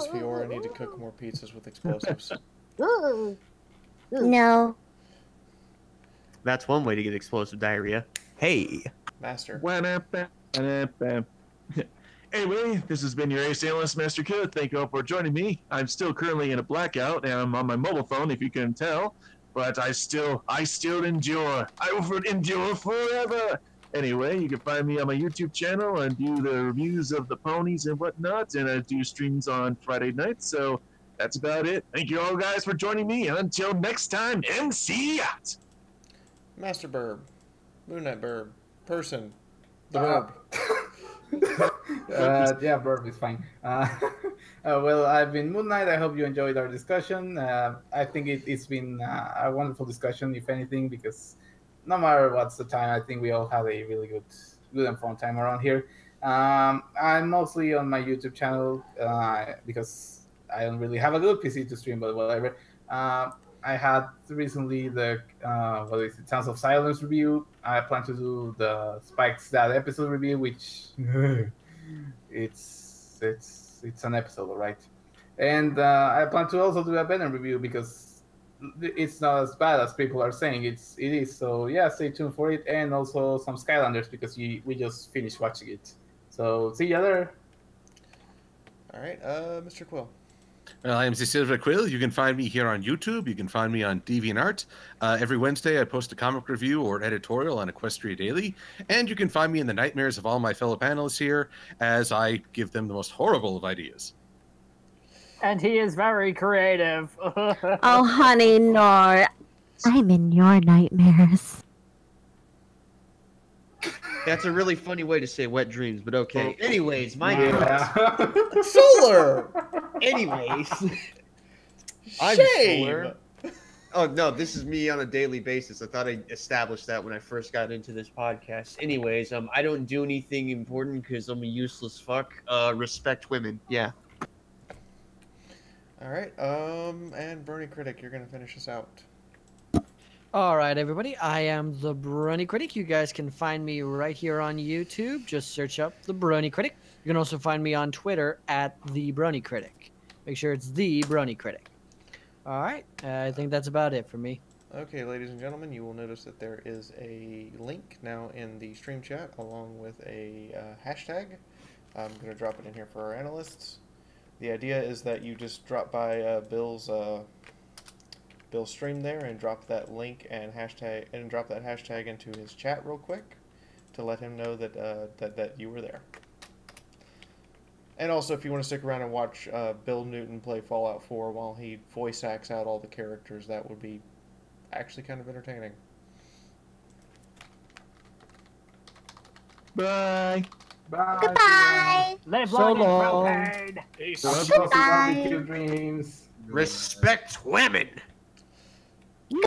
Fiaura need to cook more pizzas with explosives? No. That's one way to get explosive diarrhea. Hey! Master. Anyway, this has been your Ace Analyst, Master Kid. Thank you all for joining me. I'm still currently in a blackout, and I'm on my mobile phone, if you can tell. But I still endure. I will endure forever. Anyway, you can find me on my YouTube channel and do the reviews of the ponies and whatnot, and I do streams on Friday nights, so that's about it. Thank you all guys for joining me, and until next time, MC out! Master Burb. Moon Knight Burb. Person. The Burb. Yeah, Burb is fine. Well, I've been Moon Knight. I hope you enjoyed our discussion. I think it's been a wonderful discussion, if anything, because no matter what's the time, I think we all had a really good and fun time around here. I'm mostly on my YouTube channel because I don't really have a good PC to stream, but whatever. I had recently the Sounds of Silence review. I plan to do the Spike's Dad episode review, which it's an episode, all right. And I plan to also do a Venom review because it's not as bad as people are saying it is. So yeah, stay tuned for it, and also some Skylanders because we just finished watching it. So see you there. All right, Mr. Quill. I am the Silver Quill. You can find me here on YouTube. You can find me on DeviantArt. Every Wednesday, I post a comic review or an editorial on Equestria Daily. And you can find me in the nightmares of all my fellow panelists here as I give them the most horrible of ideas. And he is very creative. Oh, honey, no. I'm in your nightmares. That's a really funny way to say wet dreams, but okay. Anyways, my Yeah. Solar! Anyways, I'm Shame! Solar. Oh no, this is me on a daily basis. I thought I established that when I first got into this podcast. Anyways, I don't do anything important because I'm a useless fuck. Respect women. Yeah. Alright, and Brony Critic, you're gonna finish us out. All right, everybody. I am the Brony Critic. You guys can find me right here on YouTube. Just search up the Brony Critic. You can also find me on Twitter at the Brony Critic. Make sure it's the Brony Critic. All right. I think that's about it for me. Okay, ladies and gentlemen, you will notice that there is a link now in the stream chat along with a hashtag. I'm going to drop it in here for our analysts. The idea is that you just drop by Bill's stream there and drop that link and drop that hashtag into his chat real quick to let him know that that you were there. And also, if you want to stick around and watch Bill Newton play Fallout 4 while he voice acts out all the characters, that would be actually kind of entertaining. Bye. Bye. Goodbye. Live So long and long. propane. Peace. Goodbye. Dreams. Respect women.